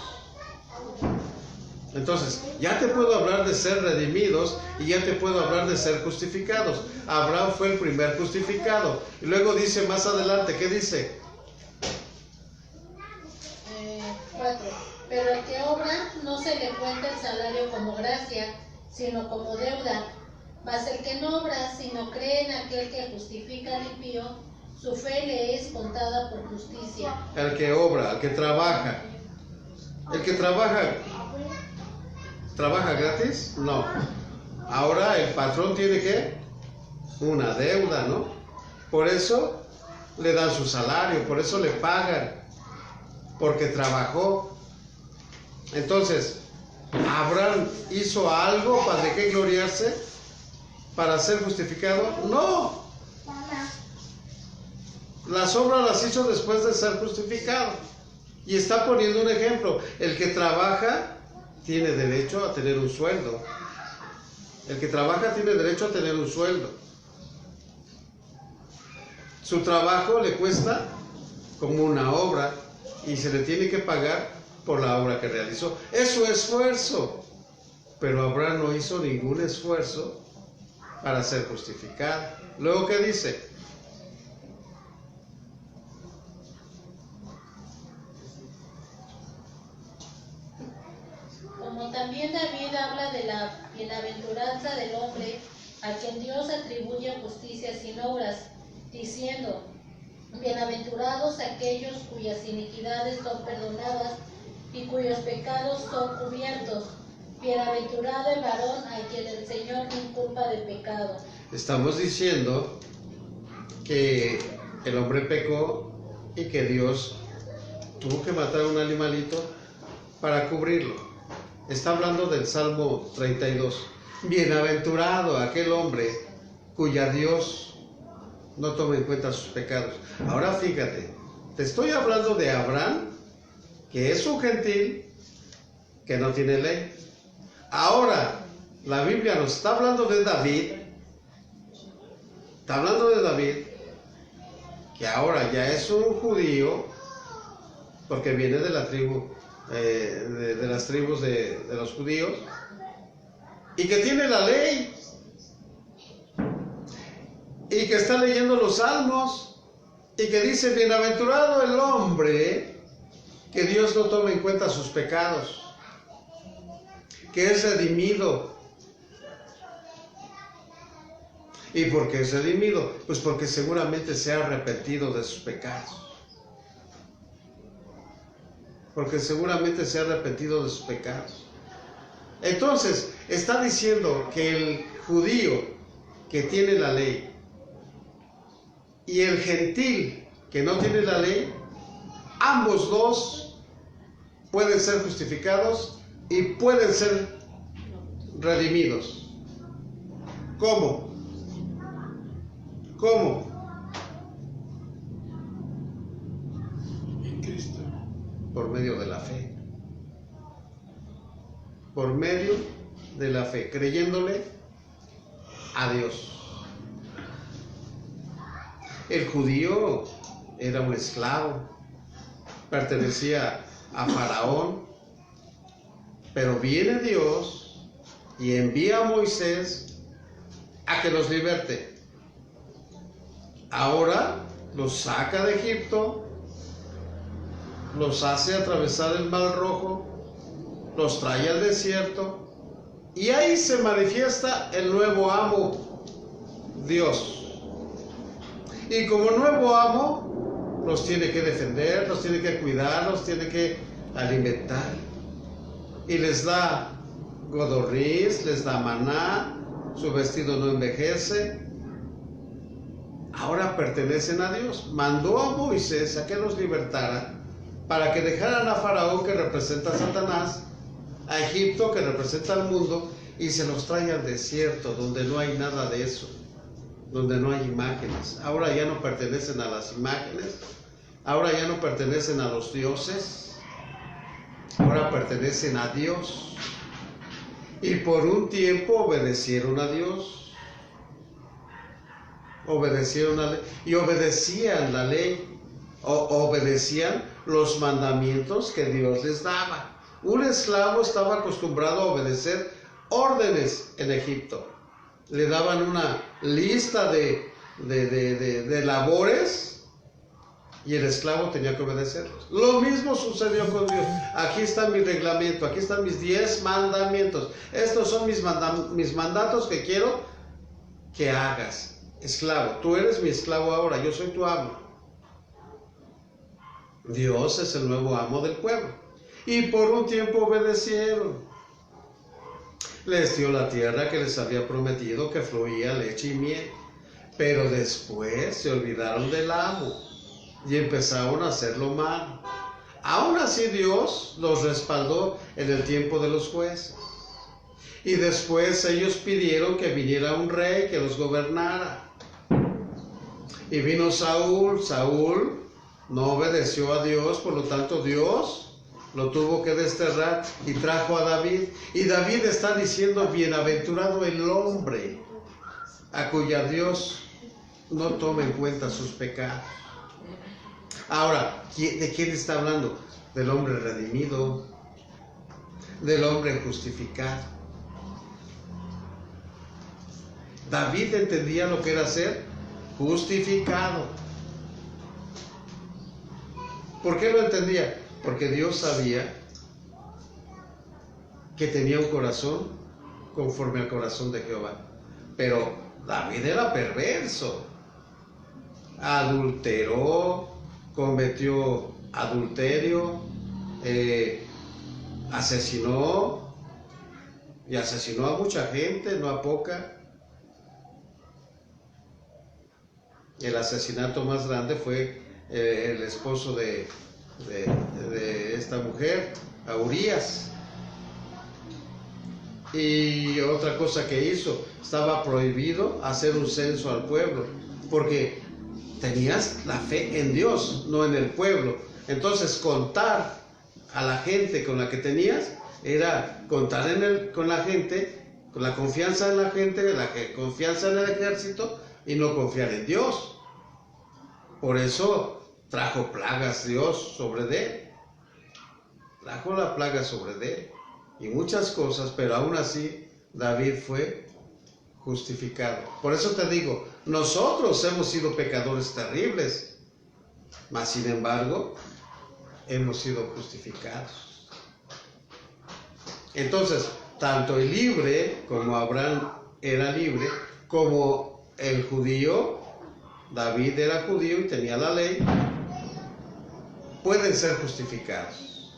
Entonces, ya te puedo hablar de ser redimidos y ya te puedo hablar de ser justificados. Abraham fue el primer justificado. Y luego dice más adelante, ¿qué dice? 4. Pero al que obra no se le cuenta el salario como gracia, sino como deuda. Mas el que no obra, sino cree en aquel que justifica al impío, su fe le es contada por justicia. El que obra, el que trabaja. El que trabaja, ¿trabaja gratis? No. Ahora el patrón tiene que una deuda, ¿no? Por eso le dan su salario, por eso le pagan, porque trabajó. Entonces, ¿Abraham hizo algo para de qué gloriarse? ¿Para ser justificado? No. Las obras las hizo después de ser justificado. Y está poniendo un ejemplo. El que trabaja tiene derecho a tener un sueldo. El que trabaja tiene derecho a tener un sueldo. Su trabajo le cuesta como una obra y se le tiene que pagar por la obra que realizó. Es su esfuerzo. Pero Abraham no hizo ningún esfuerzo para ser justificado. Luego, ¿qué dice? Como también David habla de la bienaventuranza del hombre a quien Dios atribuye justicia sin obras, diciendo: bienaventurados aquellos cuyas iniquidades son perdonadas y cuyos pecados son cubiertos. Bienaventurado el varón a quien el Señor no inculpa de pecado. Estamos diciendo que el hombre pecó y que Dios tuvo que matar a un animalito para cubrirlo. Está hablando del Salmo 32. Bienaventurado aquel hombre cuya Dios no toma en cuenta sus pecados. Ahora fíjate, te estoy hablando de Abraham, que es un gentil que no tiene ley. Ahora, la Biblia nos está hablando de David. Está hablando de David, que ahora ya es un judío, porque viene de la tribu, de las tribus de los judíos, y que tiene la ley, y que está leyendo los salmos, y que dice: bienaventurado el hombre que Dios no toma en cuenta sus pecados, que es redimido. ¿Y por qué es redimido? Pues porque seguramente se ha arrepentido de sus pecados. Porque seguramente se ha arrepentido de sus pecados. Entonces, está diciendo que el judío que tiene la ley y el gentil que no tiene la ley, ambos dos pueden ser justificados y pueden ser redimidos. ¿Cómo? ¿Cómo? En Cristo. Por medio de la fe. Por medio de la fe, creyéndole a Dios. El judío era un esclavo, pertenecía a Faraón, pero viene Dios y envía a Moisés a que los liberte. Ahora los saca de Egipto, los hace atravesar el Mar Rojo, los trae al desierto, y ahí se manifiesta el nuevo amo, Dios. Y como nuevo amo, los tiene que defender, los tiene que cuidar, los tiene que alimentar. Y les da codorniz, les da maná, su vestido no envejece. Ahora pertenecen a Dios. Mandó a Moisés a que los libertara para que dejaran a Faraón, que representa a Satanás, a Egipto, que representa al mundo, y se los trae al desierto, donde no hay nada de eso, donde no hay imágenes. Ahora ya no pertenecen a las imágenes, ahora ya no pertenecen a los dioses, ahora pertenecen a Dios. Y por un tiempo obedecieron a Dios. Obedecieron a la ley, y obedecían la ley, obedecían los mandamientos que Dios les daba. Un esclavo estaba acostumbrado a obedecer órdenes en Egipto. Le daban una lista de labores y el esclavo tenía que obedecerlos. Lo mismo sucedió con Dios. Aquí está mi reglamento, aquí están mis 10 mandamientos. Estos son mis mandatos que quiero que hagas. Esclavo, tú eres mi esclavo ahora, yo soy tu amo. Dios es el nuevo amo del pueblo. Y por un tiempo obedecieron. Les dio la tierra que les había prometido, que fluía leche y miel. Pero después se olvidaron del amo y empezaron a hacerlo mal. Aún así Dios los respaldó en el tiempo de los jueces. Y después ellos pidieron que viniera un rey que los gobernara. Y vino Saúl. Saúl no obedeció a Dios, por lo tanto Dios lo tuvo que desterrar y trajo a David. Y David está diciendo: bienaventurado el hombre a cuya Dios no toma en cuenta sus pecados. Ahora, ¿de quién está hablando? Del hombre redimido, del hombre justificado. David entendía lo que era ser justificado. ¿Por qué lo entendía? Porque Dios sabía que tenía un corazón conforme al corazón de Jehová. Pero David era perverso. Adulteró, cometió adulterio, asesinó, y asesinó a mucha gente, no a poca. El asesinato más grande fue el esposo de esta mujer, a Urías. Y otra cosa que hizo, estaba prohibido hacer un censo al pueblo, porque tenías la fe en Dios, no en el pueblo. Entonces contar a la gente con la que tenías era contar con la gente, con la confianza en la gente, confianza en el ejército, y no confiar en Dios. Por eso trajo plagas Dios sobre él. Trajo la plaga sobre él y muchas cosas, pero aún así David fue justificado. Por eso te digo, nosotros hemos sido pecadores terribles, mas sin embargo hemos sido justificados. Entonces, tanto el libre, como Abraham era libre, como el judío, David era judío y tenía la ley, pueden ser justificados.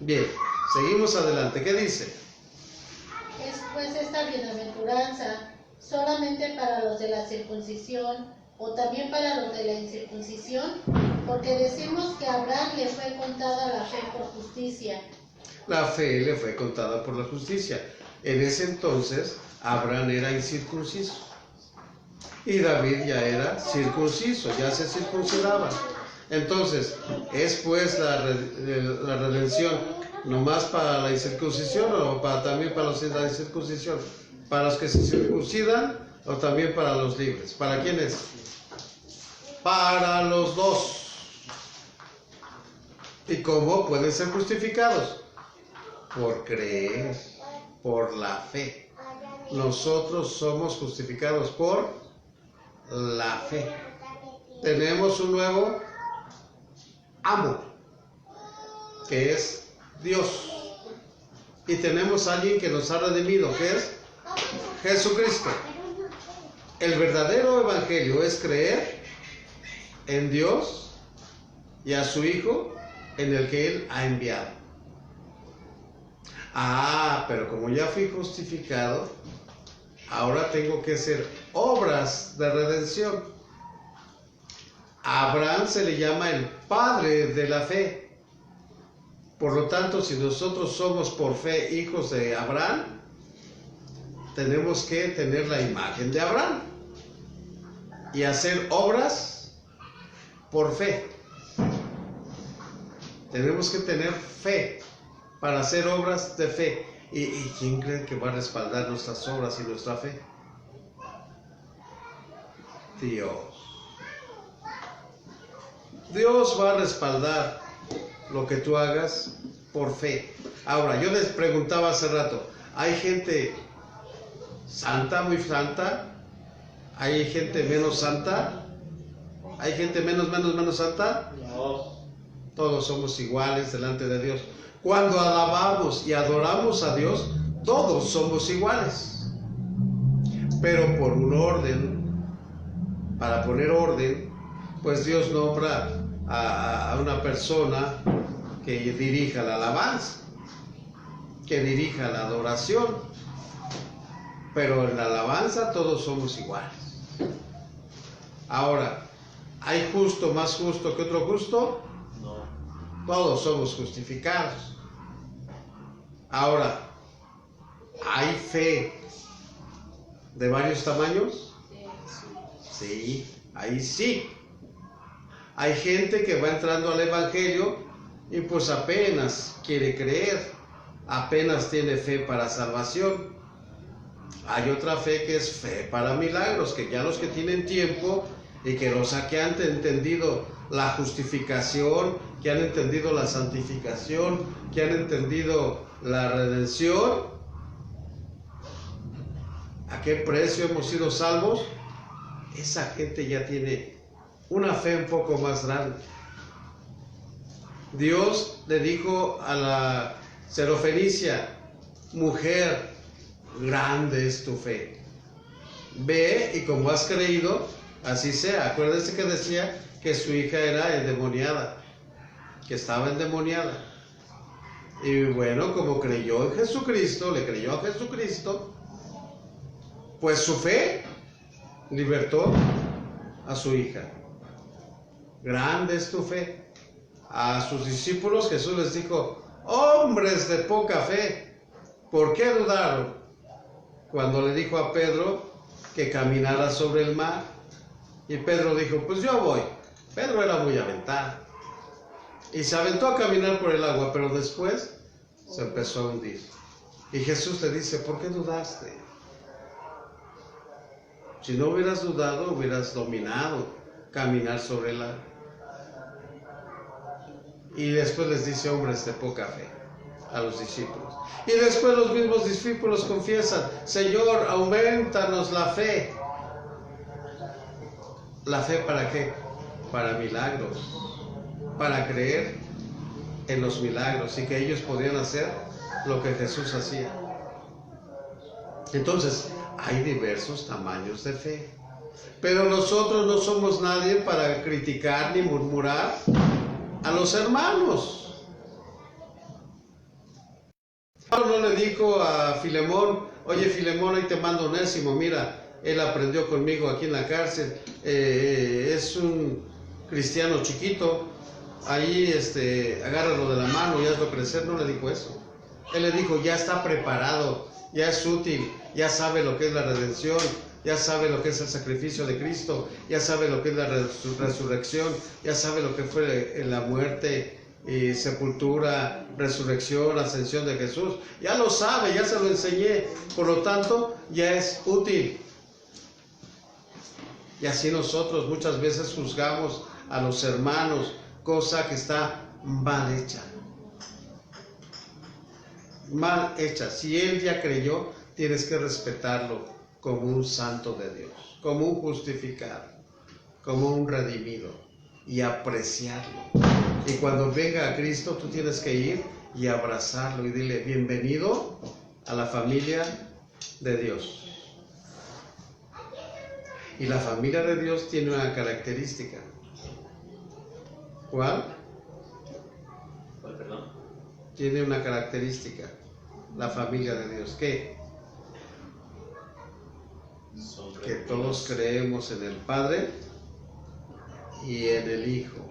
Bien, seguimos adelante. ¿Qué dice? Es pues esta bienaventuranza solamente para los de la circuncisión o también para los de la incircuncisión, porque decimos que a Abraham le fue contada la fe por justicia. La fe le fue contada por la justicia. En ese entonces Abraham era incircunciso y David ya era circunciso, ya se circuncidaba. Entonces, ¿es pues la redención nomás para la incircuncisión o también para los de la incircuncisión? ¿Para los que se circuncidan o también para los libres? ¿Para quiénes? Para los dos. ¿Y cómo pueden ser justificados? Por creer, por la fe. Nosotros somos justificados por la fe. Tenemos un nuevo amo, que es Dios. Y tenemos a alguien que nos ha redimido, que es Jesucristo. El verdadero evangelio es creer en Dios y a su Hijo, en el que Él ha enviado. Pero como ya fui justificado, ahora tengo que hacer obras de redención. A Abraham se le llama el padre de la fe. Por lo tanto, si nosotros somos por fe hijos de Abraham, tenemos que tener la imagen de Abraham y hacer obras por fe. Tenemos que tener fe para hacer obras de fe. ¿Y quién cree que va a respaldar nuestras obras y nuestra fe? Dios. Dios va a respaldar lo que tú hagas por fe. Ahora, yo les preguntaba hace rato, ¿hay gente santa, muy santa? ¿Hay gente menos santa? ¿Hay gente menos santa? No. Todos somos iguales delante de Dios. Cuando alabamos y adoramos a Dios, todos somos iguales. Pero por un orden, para poner orden, pues Dios nombra a una persona que dirija la alabanza, que dirija la adoración. Pero en la alabanza todos somos iguales. Ahora, ¿hay justo más justo que otro justo? No. Todos somos justificados. Ahora, ¿hay fe de varios tamaños? Sí, ahí sí. Hay gente que va entrando al Evangelio y pues apenas quiere creer, apenas tiene fe para salvación. Hay otra fe que es fe para milagros, que ya los que tienen tiempo y que los que han entendido la justificación, que han entendido la santificación, que han entendido la redención, a qué precio hemos sido salvos, esa gente ya tiene una fe un poco más grande. Dios le dijo a la Serofenicia, mujer, grande es tu fe. Ve y como has creído, así sea. Acuérdense que decía que su hija era endemoniada, que estaba endemoniada. Y bueno, como creyó en Jesucristo, le creyó a Jesucristo, pues su fe libertó a su hija. Grande es tu fe. A sus discípulos Jesús les dijo, hombres de poca fe, ¿por qué dudaron? Cuando le dijo a Pedro que caminara sobre el mar. Y Pedro dijo, pues yo voy. Pedro era muy aventado. Y se aventó a caminar por el agua, pero después se empezó a hundir. Y Jesús le dice, ¿por qué dudaste? Si no hubieras dudado, hubieras dominado caminar sobre el agua. Y después les dice, hombres de poca fe, a los discípulos. Y después los mismos discípulos confiesan, Señor, aumentanos la fe. ¿La fe para qué? Para milagros, para creer en los milagros y que ellos podían hacer lo que Jesús hacía. Entonces, hay diversos tamaños de fe. Pero nosotros no somos nadie para criticar ni murmurar a los hermanos. Pablo no le dijo a Filemón, oye Filemón, ahí te mando Onésimo, mira, él aprendió conmigo aquí en la cárcel, es un cristiano chiquito, ahí agárralo de la mano y hazlo crecer. No le dijo eso. Él le dijo, ya está preparado, ya es útil, ya sabe lo que es la redención, ya sabe lo que es el sacrificio de Cristo, ya sabe lo que es la resurrección, ya sabe lo que fue la muerte y sepultura, resurrección, ascensión de Jesús. Ya lo sabe, ya se lo enseñé, por lo tanto ya es útil. Y así nosotros muchas veces juzgamos a los hermanos, cosa que está mal hecha. Mal hecha. Si él ya creyó, tienes que respetarlo como un santo de Dios, como un justificado, como un redimido, y apreciarlo. Y cuando venga a Cristo, tú tienes que ir y abrazarlo y dile, bienvenido a la familia de Dios. Y la familia de Dios tiene una característica. ¿Cuál? ¿Cuál, perdón? Tiene una característica, la familia de Dios. ¿Qué? Que todos creemos en el Padre y en el Hijo.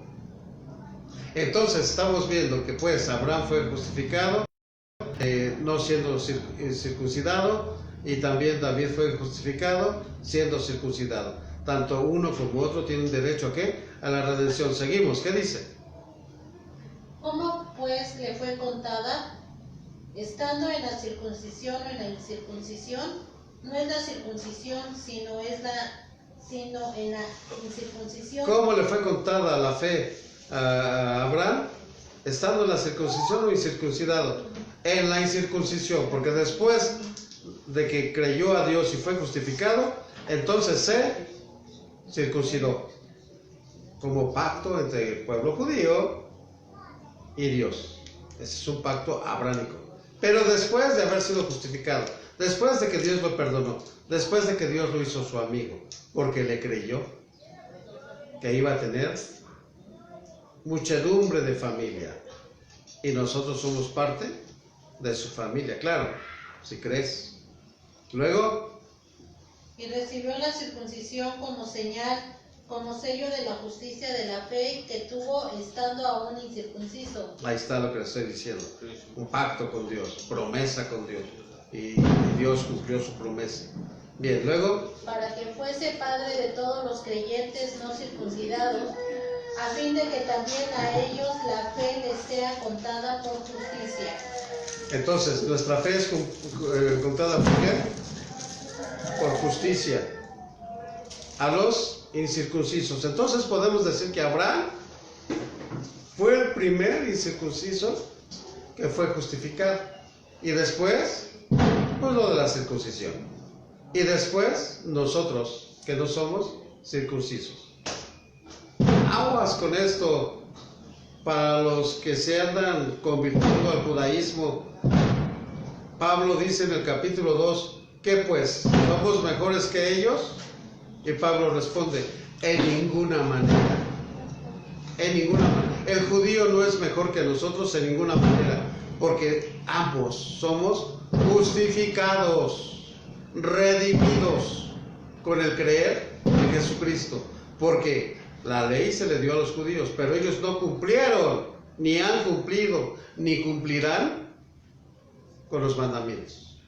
Entonces estamos viendo que pues Abraham fue justificado, no siendo circuncidado, y también David fue justificado siendo circuncidado. Tanto uno como otro tienen derecho ¿a qué? A la redención. Seguimos, ¿qué dice? ¿Cómo pues le fue contada? Estando en la circuncisión o en la incircuncisión, no es la circuncisión, sino en la incircuncisión. ¿Cómo le fue contada la fe a Abraham? estando en la circuncisión o incircuncidado. En la incircuncisión, porque después de que creyó a Dios y fue justificado, entonces se circuncidó, como pacto entre el pueblo judío y Dios. Ese es un pacto abrámico. Pero después de haber sido justificado, después de que Dios lo perdonó, después de que Dios lo hizo su amigo, porque le creyó que iba a tener muchedumbre de familia, y nosotros somos parte de su familia, claro, si crees. Luego, y recibió la circuncisión como señal, como sello de la justicia de la fe que tuvo estando aún incircunciso. ahí está lo que le estoy diciendo, un pacto con Dios, promesa con Dios, y Dios cumplió su promesa. Bien, luego, Para que fuese padre de todos los creyentes no circuncidados, a fin de que también a ellos la fe les sea contada por justicia. entonces, nuestra fe es contada por qué? Por justicia a los incircuncisos. Entonces podemos decir que Abraham fue el primer incircunciso que fue justificado, y después pues lo de la circuncisión, y después nosotros que no somos circuncisos. Aguas con esto para los que se andan convirtiendo al judaísmo. Pablo dice en el capítulo 2, ¿qué pues? ¿Somos mejores que ellos? Y Pablo responde, en ninguna manera. En ninguna manera. El judío no es mejor que nosotros en ninguna manera, porque ambos somos justificados, redimidos con el creer en Jesucristo. Porque la ley se le dio a los judíos, pero ellos no cumplieron, ni han cumplido, ni cumplirán con los mandamientos.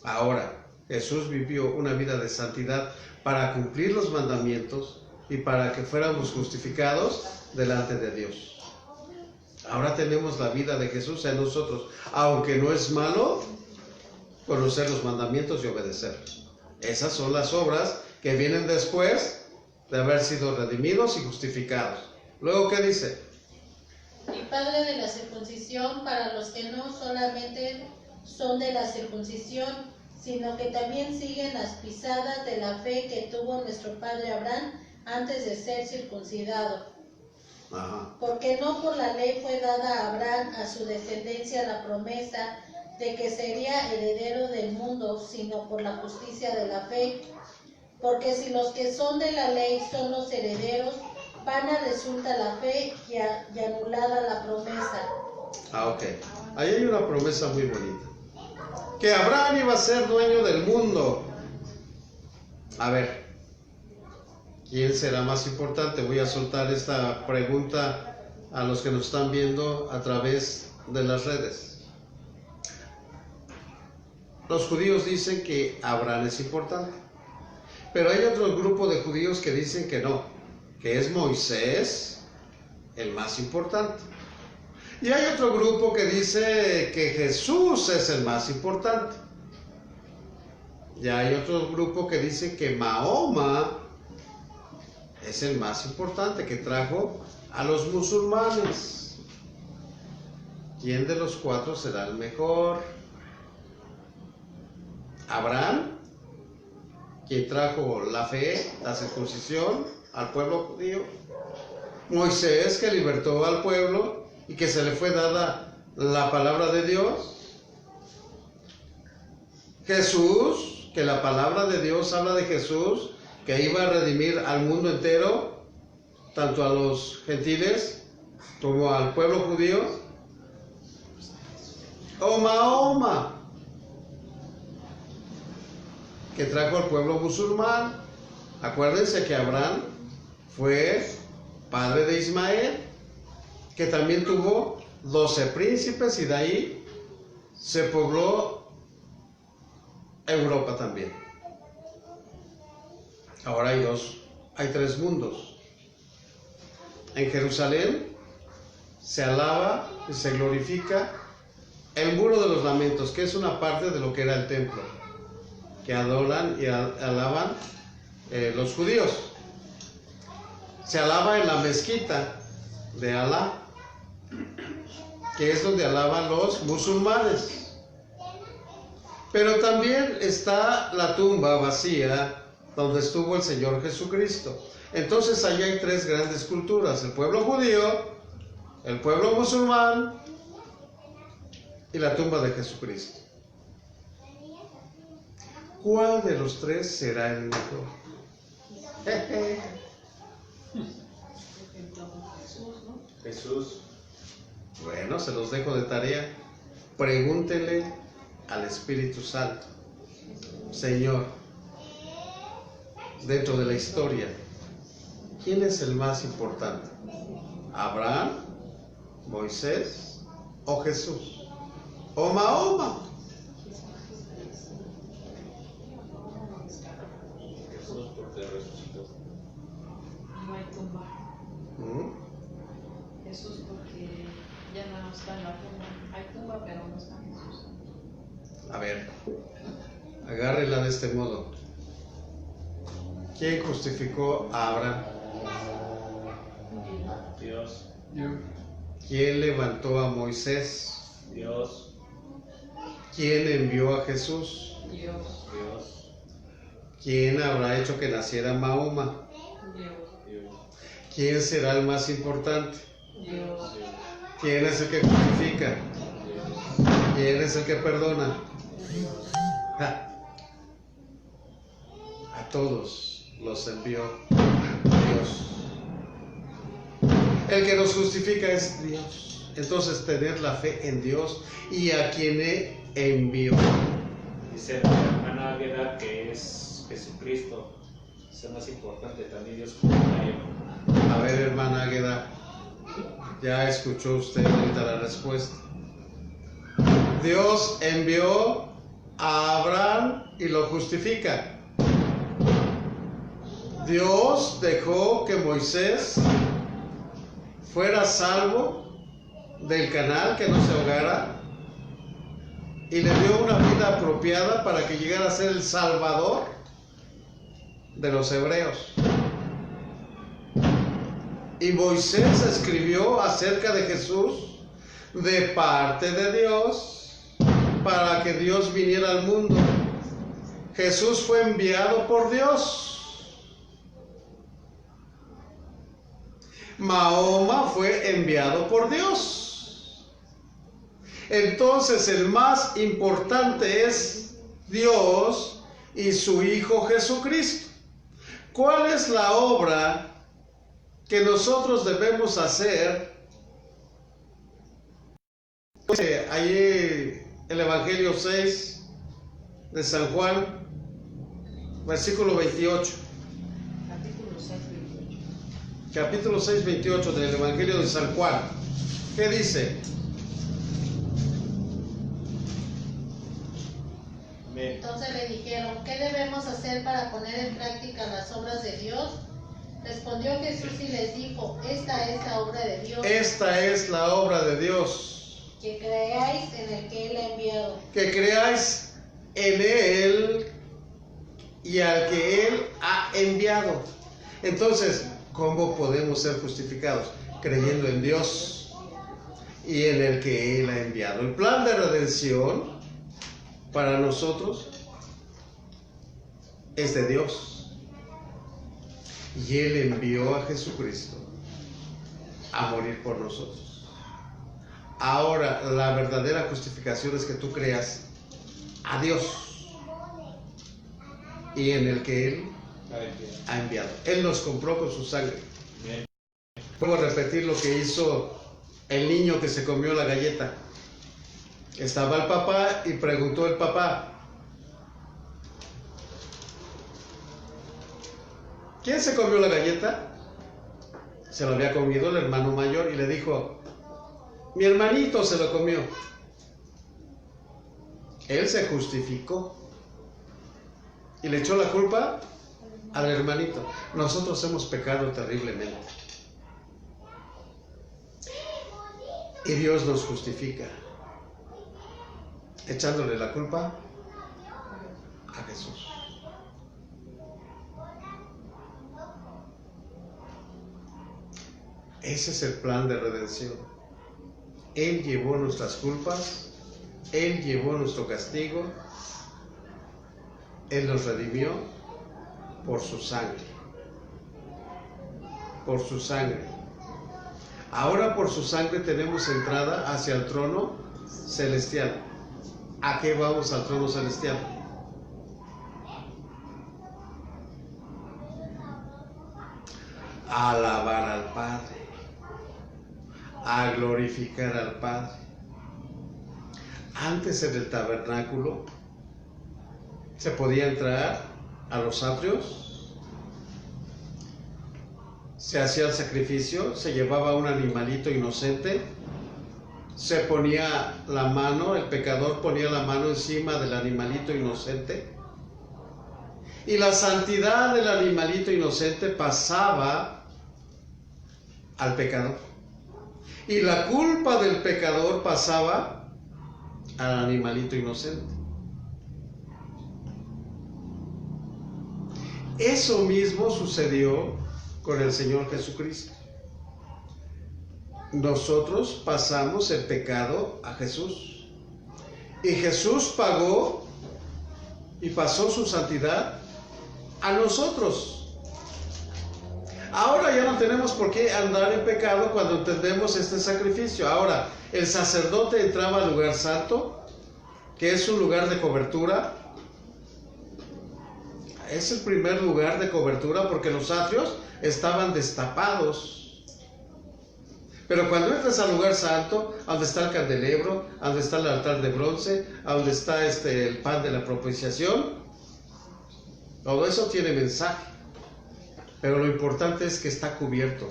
Ahora, Jesús vivió una vida de santidad para cumplir los mandamientos y para que fuéramos justificados delante de Dios. Ahora tenemos la vida de Jesús en nosotros, aunque no es malo conocer los mandamientos y obedecerlos. Esas son las obras que vienen después de haber sido redimidos y justificados. Luego, ¿qué dice? Y padre de la circuncisión para los que no solamente son de la circuncisión, sino que también siguen las pisadas de la fe que tuvo nuestro padre Abraham antes de ser circuncidado. Ajá. Porque no por la ley fue dada a Abraham, a su descendencia, la promesa de que sería heredero del mundo, sino por la justicia de la fe. Porque si los que son de la ley son los herederos, vana resulta la fe y anulada la promesa. Ok. Ahí hay una promesa muy bonita. Que Abraham iba a ser dueño del mundo. A ver, ¿quién será más importante? Voy a soltar esta pregunta a los que nos están viendo a través de las redes. Los judíos dicen que Abraham es importante, pero hay otro grupo de judíos que dicen que no, que es Moisés el más importante. Y hay otro grupo que dice que Jesús es el más importante. Y hay otro grupo que dice que Mahoma es el más importante, que trajo a los musulmanes. ¿Quién de los cuatro será el mejor? Abraham, quien trajo la fe, la circuncisión al pueblo judío. Moisés, que libertó al pueblo y que se le fue dada la palabra de Dios. Jesús, que la palabra de Dios habla de Jesús, que iba a redimir al mundo entero, tanto a los gentiles como al pueblo judío. O Mahoma, que trajo al pueblo musulmán. Acuérdense que Abraham fue padre de Ismael, que también tuvo 12 príncipes, y de ahí se pobló Europa también. Ahora hay tres mundos. En Jerusalén se alaba y se glorifica el muro de los lamentos, que es una parte de lo que era el templo, que adoran y alaban los judíos. Se alaba en la mezquita, de Alá, que es donde alaban los musulmanes. Pero también está la tumba vacía donde estuvo el Señor Jesucristo. Entonces allí hay tres grandes culturas: el pueblo judío, el pueblo musulmán y la tumba de Jesucristo. ¿Cuál de los tres será el mejor? Jesús. Bueno, se los dejo de tarea. Pregúntenle al Espíritu Santo: Señor, dentro de la historia, ¿quién es el más importante? ¿Abraham, Moisés o Jesús? ¿O Mahoma? Jesús porque resucitó. No hay tumba. ¿Mm? Jesús porque ya no está en la tumba. Hay tumba, pero no está Jesús. A ver, agárrela de este modo. ¿Quién justificó a Abraham? Dios. ¿Quién levantó a Moisés? Dios. ¿Quién envió a Jesús? Dios. Dios. ¿Quién habrá hecho que naciera Mahoma? Dios. Dios. ¿Quién será el más importante? Dios. ¿Quién es el que justifica? ¿Quién es el que perdona? A todos los envió Dios. El que nos justifica es Dios. Entonces, tener la fe en Dios y a quien envió. Dice la hermana Águeda que es Jesucristo. Es el más importante también Dios comunitario. A ver, hermana Águeda, ya escuchó usted ahorita la respuesta. Dios envió a Abraham y lo justifica. Dios dejó que Moisés fuera salvo del canal, que no se ahogara, y le dio una vida apropiada para que llegara a ser el salvador de los hebreos. Y Moisés escribió acerca de Jesús de parte de Dios para que Dios viniera al mundo. Jesús fue enviado por Dios. Mahoma fue enviado por Dios. Entonces el más importante es Dios y su Hijo Jesucristo. ¿Cuál es la obra que nosotros debemos hacer? Ahí el Evangelio 6 de San Juan, versículo 28. Capítulo 6, 28 del Evangelio de San Juan. ¿Qué dice? Entonces le dijeron, ¿qué debemos hacer para poner en práctica las obras de Dios? Respondió Jesús y les dijo, esta es la obra de Dios. Esta es la obra de Dios. Que creáis en el que Él ha enviado. Que creáis en Él y al que Él ha enviado. Entonces, ¿cómo podemos ser justificados? Creyendo en Dios y en el que Él ha enviado. El plan de redención para nosotros es de Dios. Y Él envió a Jesucristo a morir por nosotros. Ahora, la verdadera justificación es que tú creas a Dios y en el que Él ha enviado. Él nos compró con su sangre. Bien. Puedo repetir lo que hizo el niño que se comió la galleta. Estaba el papá y preguntó el papá, ¿quién se comió la galleta? Se lo había comido el hermano mayor y le dijo, mi hermanito se lo comió. Él se justificó y le echó la culpa al hermanito. Nosotros hemos pecado terriblemente y Dios nos justifica echándole la culpa a Jesús. Ese es el plan de redención. Él llevó nuestras culpas, Él llevó nuestro castigo, Él nos redimió por su sangre. Por su sangre. Ahora por su sangre tenemos entrada hacia el trono celestial. ¿A qué vamos al trono celestial? A alabar al Padre, a glorificar al Padre. Antes en el tabernáculo se podía entrar a los atrios, se hacía el sacrificio, se llevaba un animalito inocente, se ponía la mano, el pecador ponía la mano encima del animalito inocente, y la santidad del animalito inocente pasaba al pecador, y la culpa del pecador pasaba al animalito inocente. Eso mismo sucedió con el Señor Jesucristo. Nosotros pasamos el pecado a Jesús, y Jesús pagó y pasó su santidad a nosotros. Ahora ya no tenemos por qué andar en pecado cuando entendemos este sacrificio. Ahora, el sacerdote entraba al lugar santo, que es un lugar de cobertura. Es el primer lugar de cobertura porque los atrios estaban destapados. Pero cuando entras al lugar santo, donde está el candelebro, donde está el altar de bronce, donde está el pan de la propiciación, todo eso tiene mensaje. Pero lo importante es que está cubierto.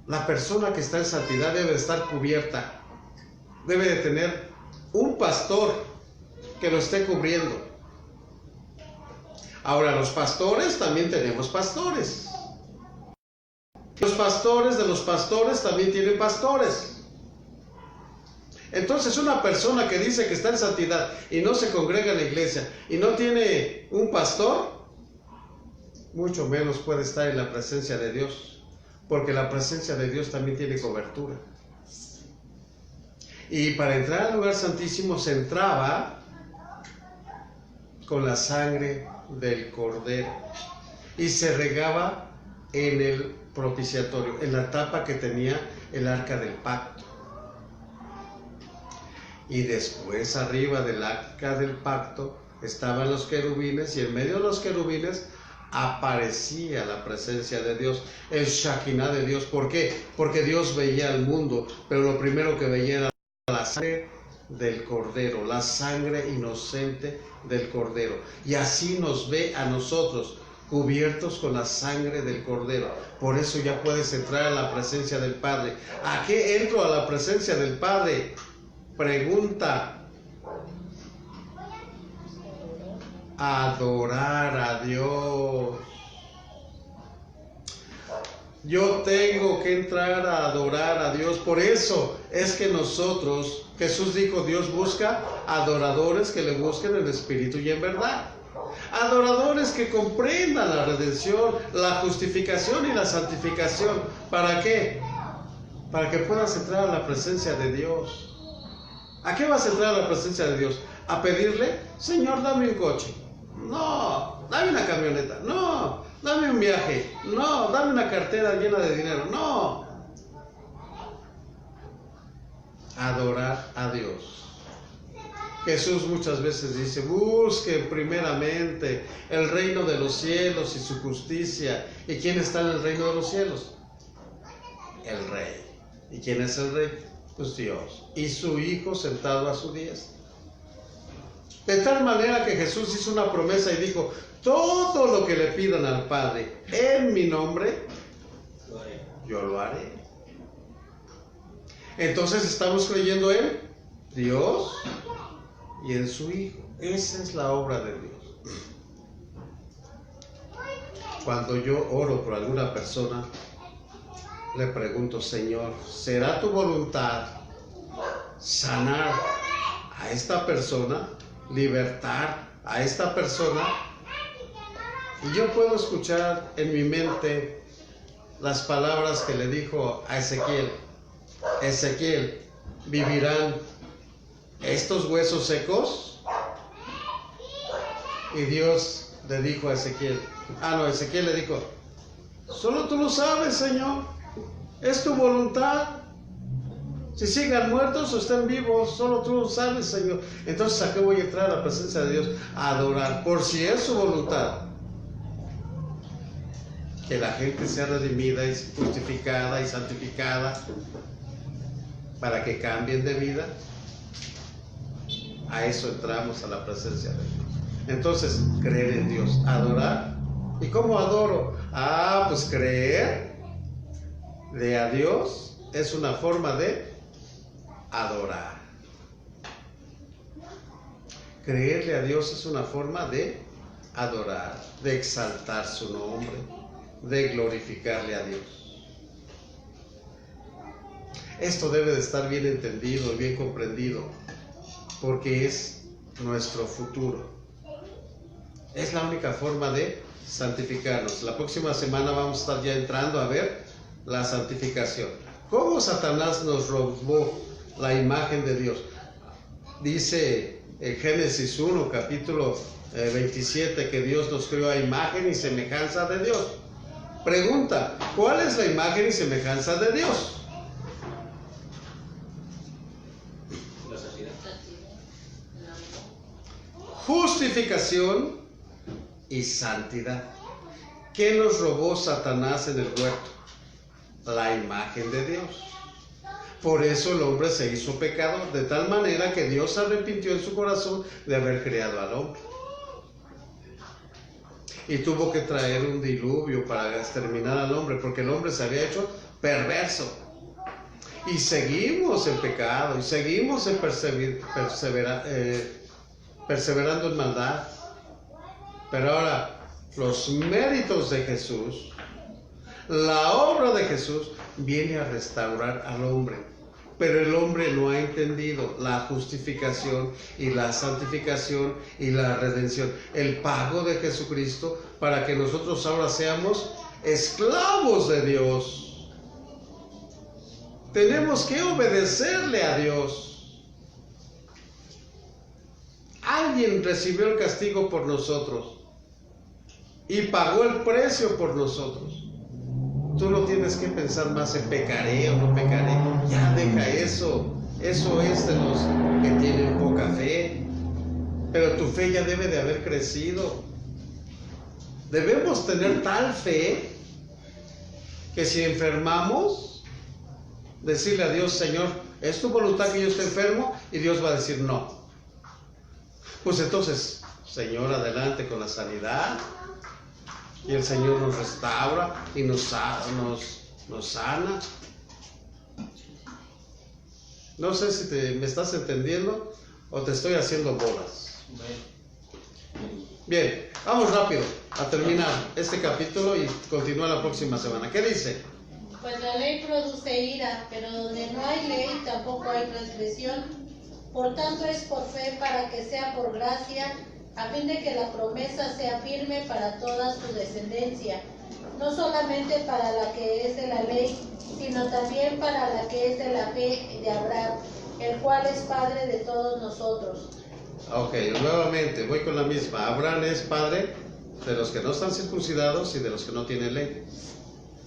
La persona que está en santidad debe de estar cubierta. Debe de tener un pastor que lo esté cubriendo. Ahora, los pastores también tenemos pastores. Los pastores de los pastores también tienen pastores. Entonces, una persona que dice que está en santidad y no se congrega en la iglesia y no tiene un pastor, mucho menos puede estar en la presencia de Dios, porque la presencia de Dios también tiene cobertura. Y para entrar al lugar santísimo se entraba con la sangre del Cordero y se regaba en el propiciatorio, en la tapa que tenía el arca del pacto. Y después arriba del arca del pacto estaban los querubines, y en medio de los querubines aparecía la presencia de Dios, el Shekinah de Dios. ¿Por qué? Porque Dios veía al mundo, pero lo primero que veía era la sangre del Cordero, la sangre inocente del Cordero. Y así nos ve a nosotros, cubiertos con la sangre del Cordero. Por eso ya puedes entrar a la presencia del Padre. ¿A qué entro a la presencia del Padre? Pregunta. Adorar a Dios. Yo tengo que entrar a adorar a Dios. Por eso es que nosotros, Jesús dijo, Dios busca adoradores que le busquen en espíritu y en verdad. Adoradores que comprendan la redención, la justificación y la santificación. ¿Para qué? Para que puedas entrar a la presencia de Dios. ¿A qué vas a entrar a la presencia de Dios? ¿A pedirle? Señor, dame un coche. No, dame una camioneta. No, dame un viaje. No, dame una cartera llena de dinero. No. Adorar a Dios. Jesús muchas veces dice, busquen primeramente el reino de los cielos y su justicia. ¿Y quién está en el reino de los cielos? El Rey. ¿Y quién es el Rey? Pues Dios. Y su Hijo sentado a su diestra. De tal manera que Jesús hizo una promesa y dijo, todo lo que le pidan al Padre en mi nombre, yo lo haré. Entonces estamos creyendo en Dios y en su Hijo. Esa es la obra de Dios. Cuando yo oro por alguna persona, le pregunto, Señor, ¿será tu voluntad sanar a esta persona? Libertar a esta persona. Y yo puedo escuchar en mi mente las palabras que le dijo a Ezequiel. Ezequiel, ¿vivirán estos huesos secos? Y Dios le dijo a Ezequiel, Ezequiel le dijo, solo tú lo sabes, Señor, es tu voluntad. Si sigan muertos o estén vivos, solo tú lo sabes, Señor. Entonces, ¿a qué voy a entrar a la presencia de Dios? A adorar, por si es su voluntad. Que la gente sea redimida y justificada y santificada para que cambien de vida. A eso entramos a la presencia de Dios. Entonces, creer en Dios, adorar. ¿Y cómo adoro? Pues creerle a Dios es una forma de adorar. Creerle a Dios es una forma de adorar, de exaltar su nombre, de glorificarle a Dios. Esto debe de estar bien entendido y bien comprendido, porque es nuestro futuro. Es la única forma de santificarnos. La próxima semana vamos a estar ya entrando a ver la santificación. ¿Cómo Satanás nos robó la imagen de Dios? Dice en Génesis 1, capítulo 27, que Dios nos creó a imagen y semejanza de Dios. Pregunta, ¿cuál es la imagen y semejanza de Dios? La santidad. Justificación y santidad. ¿Qué nos robó Satanás en el huerto? La imagen de Dios. Por eso el hombre se hizo pecador, de tal manera que Dios se arrepintió en su corazón de haber creado al hombre. Y tuvo que traer un diluvio para exterminar al hombre, porque el hombre se había hecho perverso. Y seguimos en pecado, y seguimos en perseverando en maldad. Pero ahora, los méritos de Jesús, la obra de Jesús, viene a restaurar al hombre. Pero el hombre no ha entendido la justificación y la santificación y la redención, el pago de Jesucristo para que nosotros ahora seamos esclavos de Dios. Tenemos que obedecerle a Dios. Alguien recibió el castigo por nosotros y pagó el precio por nosotros. Tú no tienes que pensar más en pecaré o no pecaré. Ya deja eso. Eso es de los que tienen poca fe. Pero tu fe ya debe de haber crecido. Debemos tener tal fe que si enfermamos, decirle a Dios, Señor, ¿es tu voluntad que yo esté enfermo? Y Dios va a decir no. Pues entonces, Señor, adelante con la sanidad. Y el Señor nos restaura y nos sana. No sé si me estás entendiendo o te estoy haciendo bolas. Bien, vamos rápido a terminar este capítulo y continuar la próxima semana. ¿Qué dice? Pues la ley produce ira, pero donde no hay ley tampoco hay transgresión. Por tanto es por fe para que sea por gracia, a fin de que la promesa sea firme para toda su descendencia, no solamente para la que es de la ley, sino también para la que es de la fe de Abraham, el cual es padre de todos nosotros. Ok, nuevamente voy con la misma. Abraham es padre de los que no están circuncidados y de los que no tienen ley.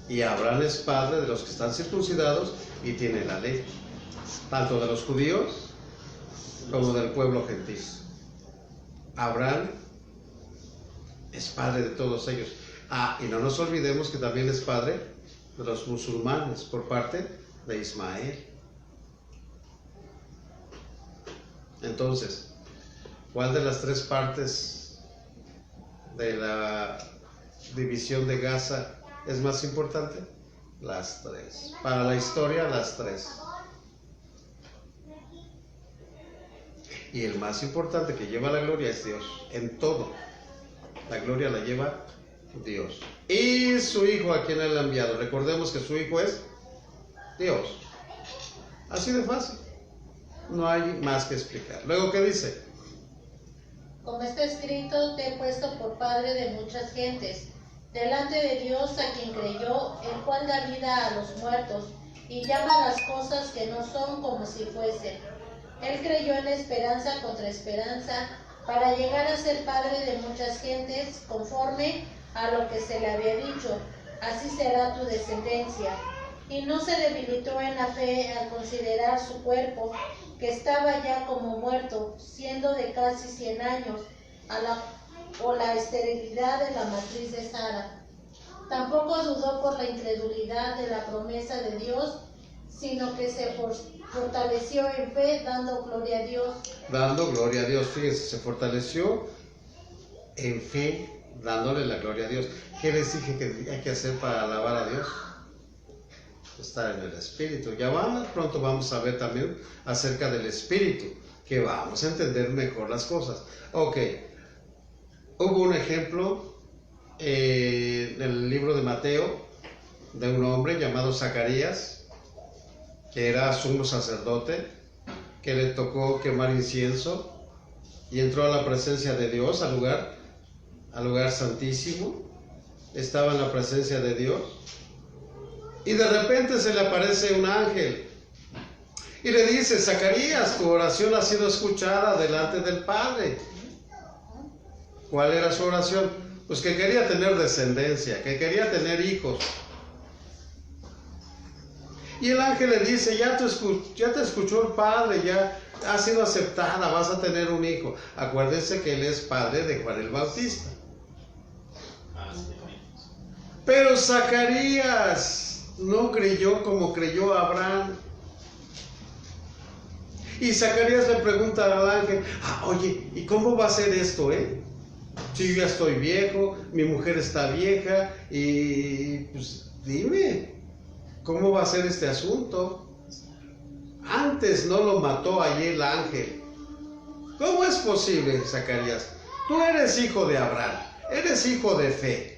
Y Abraham es padre de los que están circuncidados y tienen la ley, tanto de los judíos como del pueblo gentil. Abraham es padre de todos ellos. Y no nos olvidemos que también es padre de los musulmanes por parte de Ismael. Entonces, ¿cuál de las tres partes de la división de Gaza es más importante? Las tres. Para la historia, las tres. Y el más importante que lleva la gloria es Dios. En todo, la gloria la lleva Dios. Y su Hijo a quien Él ha enviado. Recordemos que su Hijo es Dios. Así de fácil. No hay más que explicar. Luego, ¿qué dice? Como está escrito, te he puesto por padre de muchas gentes. delante de Dios a quien creyó, el cual da vida a los muertos y llama las cosas que no son como si fuesen. Él creyó en la esperanza contra esperanza, para llegar a ser padre de muchas gentes, conforme a lo que se le había dicho, así será tu descendencia. Y no se debilitó en la fe al considerar su cuerpo, que estaba ya como muerto, siendo de casi 100 años, o la esterilidad de la matriz de Sara. Tampoco dudó por la incredulidad de la promesa de Dios, sino que se fortaleció en fe, dando gloria a Dios. Dando gloria a Dios, fíjense, se fortaleció en fe, dándole la gloria a Dios. ¿Qué les dije que hay que hacer para alabar a Dios? Estar en el Espíritu. Pronto vamos a ver también acerca del Espíritu, que vamos a entender mejor las cosas. Ok, hubo un ejemplo en el libro de Mateo, de un hombre llamado Zacarías, que era sumo sacerdote, que le tocó quemar incienso y entró a la presencia de Dios, al lugar santísimo. Estaba en la presencia de Dios y de repente se le aparece un ángel y le dice: Zacarías, tu oración ha sido escuchada delante del Padre. ¿Cuál era su oración? Pues que quería tener descendencia, que quería tener hijos. Y el ángel le dice: ya te escuchó el Padre, ya ha sido aceptada, vas a tener un hijo. Acuérdense que él es padre de Juan el Bautista. Pero Zacarías no creyó como creyó Abraham. Y Zacarías le pregunta al ángel: oye, ¿y cómo va a ser esto, Si yo ya estoy viejo, mi mujer está vieja, y pues dime, ¿cómo va a ser este asunto? Antes no lo mató allí el ángel. ¿Cómo es posible, Zacarías? Tú eres hijo de Abraham, eres hijo de fe.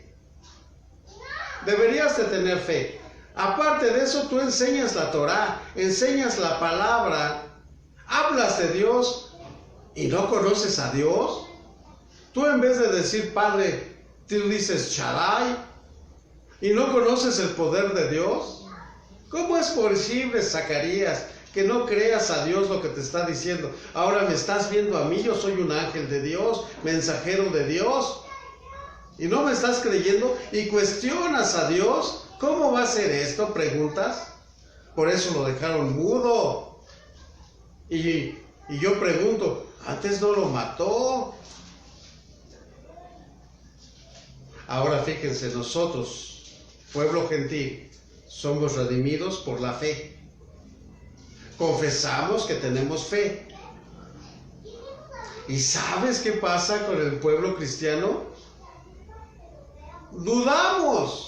Deberías de tener fe. Aparte de eso, tú enseñas la Torá, enseñas la palabra, hablas de Dios y no conoces a Dios. Tú, en vez de decir Padre, tú dices Shaddai y no conoces el poder de Dios. ¿Cómo es posible, Zacarías, que no creas a Dios lo que te está diciendo? Ahora me estás viendo a mí, yo soy un ángel de Dios, mensajero de Dios, y no me estás creyendo y cuestionas a Dios. ¿Cómo va a ser esto? Preguntas. Por eso lo dejaron mudo. Y yo pregunto, ¿antes no lo mató? Ahora fíjense, nosotros, pueblo gentil, somos redimidos por la fe. Confesamos que tenemos fe. ¿Y sabes qué pasa con el pueblo cristiano? Dudamos.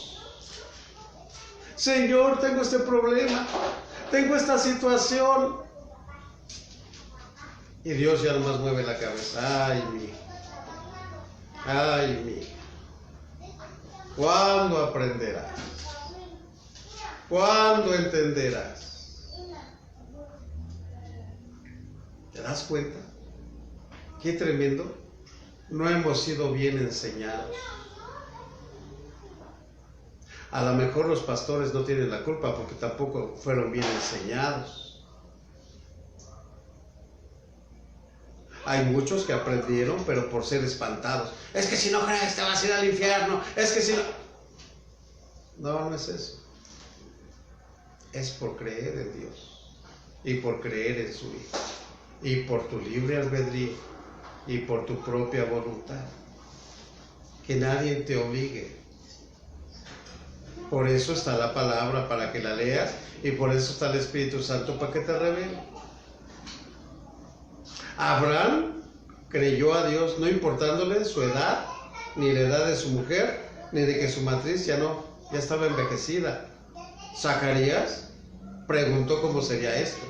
Señor, tengo este problema, tengo esta situación. Y Dios ya nomás mueve la cabeza. Ay, mi hijo. Ay, mi hijo. ¿Cuándo aprenderás? ¿Cuándo entenderás? ¿Te das cuenta? Qué tremendo. No hemos sido bien enseñados. A lo mejor los pastores no tienen la culpa porque tampoco fueron bien enseñados. Hay muchos que aprendieron, pero por ser espantados. Es que si no crees te vas a ir al infierno. Es que si no... No, no es eso. Es por creer en Dios. Y por creer en su Hijo. Y por tu libre albedrío. Y por tu propia voluntad. Que nadie te obligue. Por eso está la palabra, para que la leas, y por eso está el Espíritu Santo, para que te revele. Abraham creyó a Dios, no importándole su edad, ni la edad de su mujer, ni de que su matriz ya estaba envejecida. Zacarías preguntó cómo sería esto.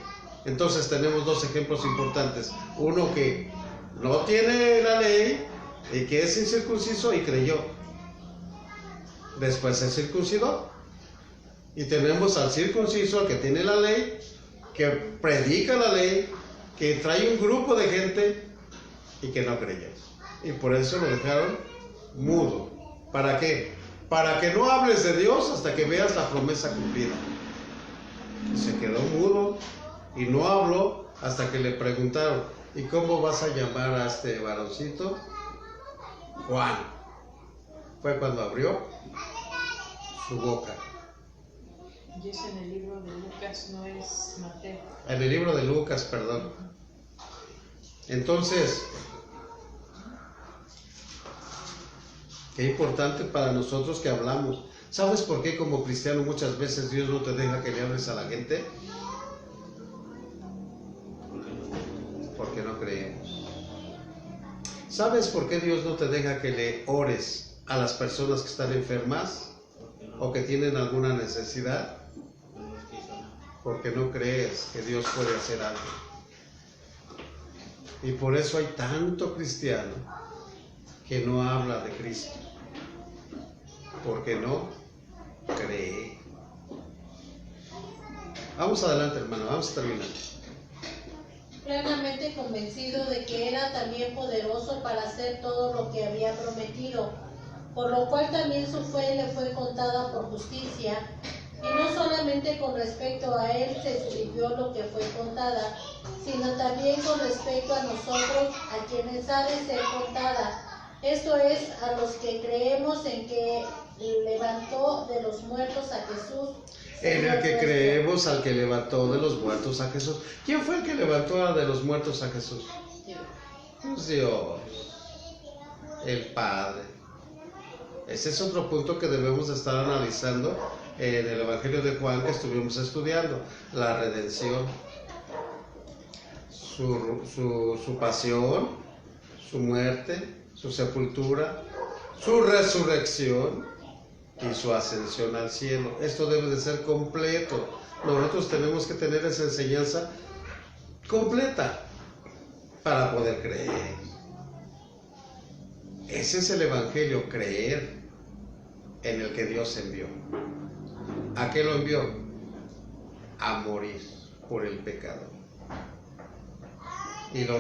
Entonces tenemos dos ejemplos importantes. Uno que no tiene la ley y que es incircunciso y creyó. Después se circuncidó. Y tenemos al circunciso que tiene la ley, que predica la ley, que trae un grupo de gente y que no creyó. Y por eso lo dejaron mudo. ¿Para qué? para que no hables de Dios hasta que veas la promesa cumplida. Y se quedó mudo y no habló hasta que le preguntaron, ¿y cómo vas a llamar a este varoncito? Juan. Fue cuando abrió su boca. Y es en el libro de Lucas, no es Mateo. En el libro de Lucas, perdón. Entonces, qué importante para nosotros que hablamos. ¿Sabes por qué como cristiano muchas veces Dios no te deja que le hables a la gente? Porque no creemos. ¿Sabes por qué Dios no te deja que le ores a las personas que están enfermas o que tienen alguna necesidad? Porque no crees que Dios puede hacer algo. Y por eso hay tanto cristiano que no habla de Cristo. Porque no cree. Vamos adelante, hermano, vamos a terminar. Plenamente convencido de que era también poderoso para hacer todo lo que había prometido, por lo cual también su fe le fue contada por justicia, y no solamente con respecto a él se escribió lo que fue contada, sino también con respecto a nosotros, a quienes ha de ser contada, esto es, a los que creemos en que levantó de los muertos a Jesús. En el que creemos al que levantó de los muertos a Jesús. ¿Quién fue el que levantó de los muertos a Jesús? Pues Dios, el Padre. Ese es otro punto que debemos de estar analizando en el Evangelio de Juan que estuvimos estudiando. La redención, su pasión, su muerte, su sepultura, su resurrección y su ascensión al cielo. Esto debe de ser completo. Nosotros tenemos que tener esa enseñanza completa para poder creer. Ese es el Evangelio, creer en el que Dios envió. ¿A qué lo envió? A morir por el pecado. Y lo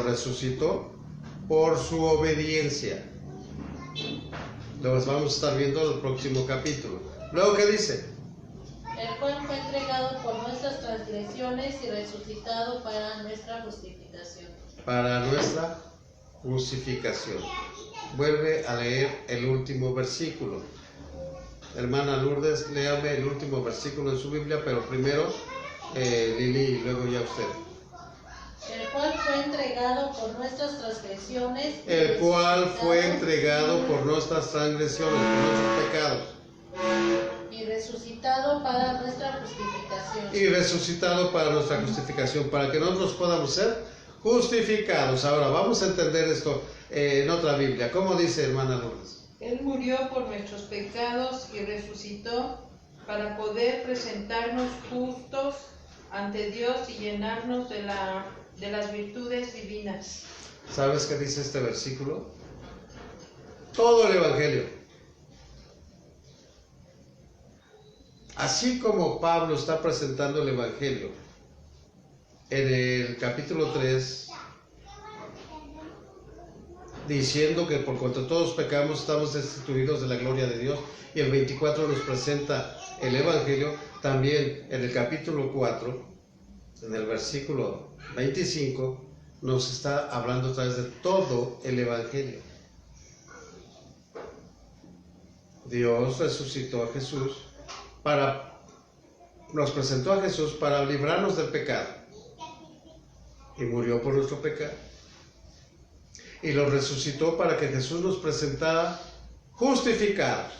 resucitó por su obediencia. Los vamos a estar viendo en el próximo capítulo. Luego, ¿qué dice? El cual fue entregado por nuestras transgresiones y resucitado para nuestra justificación. Para nuestra justificación. Vuelve a leer el último versículo. Hermana Lourdes, léame el último versículo en su Biblia, pero primero Lili y luego ya usted. El cual fue entregado por nuestras transgresiones. El cual fue entregado por nuestras transgresiones, por nuestros pecados. Y resucitado para nuestra justificación. Y resucitado para nuestra justificación, para que nosotros podamos ser justificados. Ahora vamos a entender esto en otra Biblia. ¿Cómo dice, hermana Lourdes? Él murió por nuestros pecados y resucitó para poder presentarnos justos ante Dios y llenarnos de las virtudes divinas. ¿Sabes qué dice este versículo? Todo el Evangelio. Así como Pablo está presentando el Evangelio en el capítulo 3, diciendo que por cuanto todos pecamos estamos destituidos de la gloria de Dios, y el 24 nos presenta el Evangelio, también en el capítulo 4, en el versículo 25, nos está hablando a través de todo el Evangelio. Dios resucitó a Jesús nos presentó a Jesús para librarnos del pecado, y murió por nuestro pecado, y lo resucitó para que Jesús nos presentara justificados.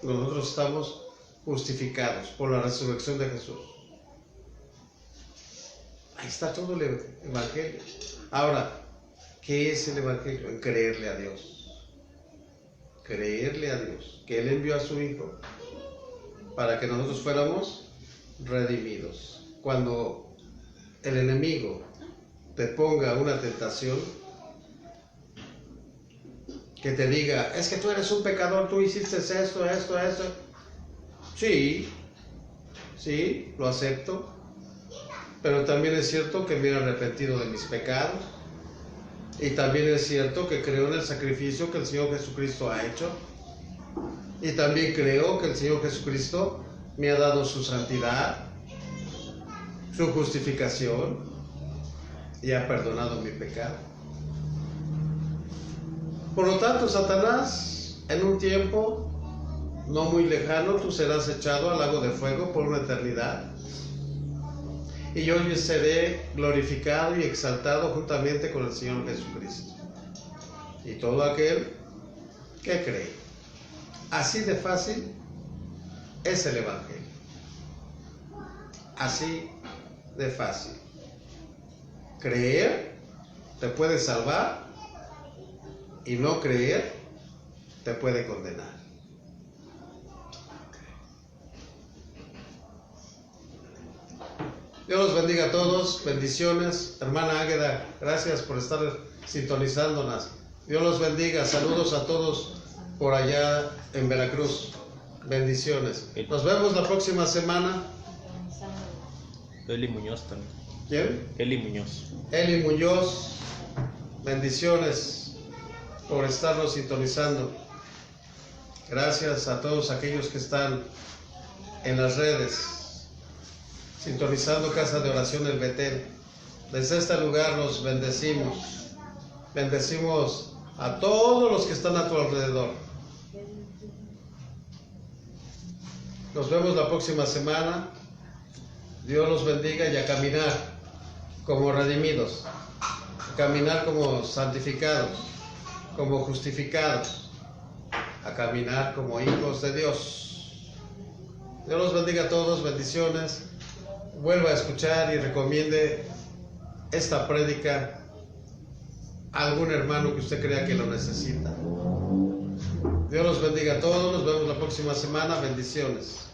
Nosotros estamos justificados por la resurrección de Jesús. Ahí está todo el Evangelio. Ahora, ¿qué es el Evangelio? En creerle a Dios. Creerle a Dios, que Él envió a su Hijo para que nosotros fuéramos redimidos. Cuando el enemigo te ponga una tentación, que te diga, es que tú eres un pecador, tú hiciste esto. Sí, lo acepto, pero también es cierto que me he arrepentido de mis pecados Y también es cierto que creo en el sacrificio que el Señor Jesucristo ha hecho. Y también creo que el Señor Jesucristo me ha dado su santidad, su justificación y ha perdonado mi pecado. Por lo tanto, Satanás, en un tiempo no muy lejano, tú serás echado al lago de fuego por una eternidad. Y yo seré glorificado y exaltado juntamente con el Señor Jesucristo. Y todo aquel que cree. Así de fácil es el Evangelio. Así de fácil. Creer te puede salvar y no creer te puede condenar. Dios los bendiga a todos, bendiciones. Hermana Águeda, gracias por estar sintonizándonos. Dios los bendiga, saludos a todos por allá en Veracruz. Bendiciones. Nos vemos la próxima semana. Eli Muñoz también. ¿Quién? Eli Muñoz. Eli Muñoz. Bendiciones por estarnos sintonizando. Gracias a todos aquellos que están en las redes sintonizando Casa de Oración El Betel. Desde este lugar los bendecimos. Bendecimos a todos los que están a tu alrededor. Nos vemos la próxima semana. Dios los bendiga y a caminar como redimidos, a caminar como santificados, como justificados, a caminar como hijos de Dios. Dios los bendiga a todos, bendiciones. Vuelva a escuchar y recomiende esta prédica a algún hermano que usted crea que lo necesita. Dios los bendiga a todos, nos vemos la próxima semana, bendiciones.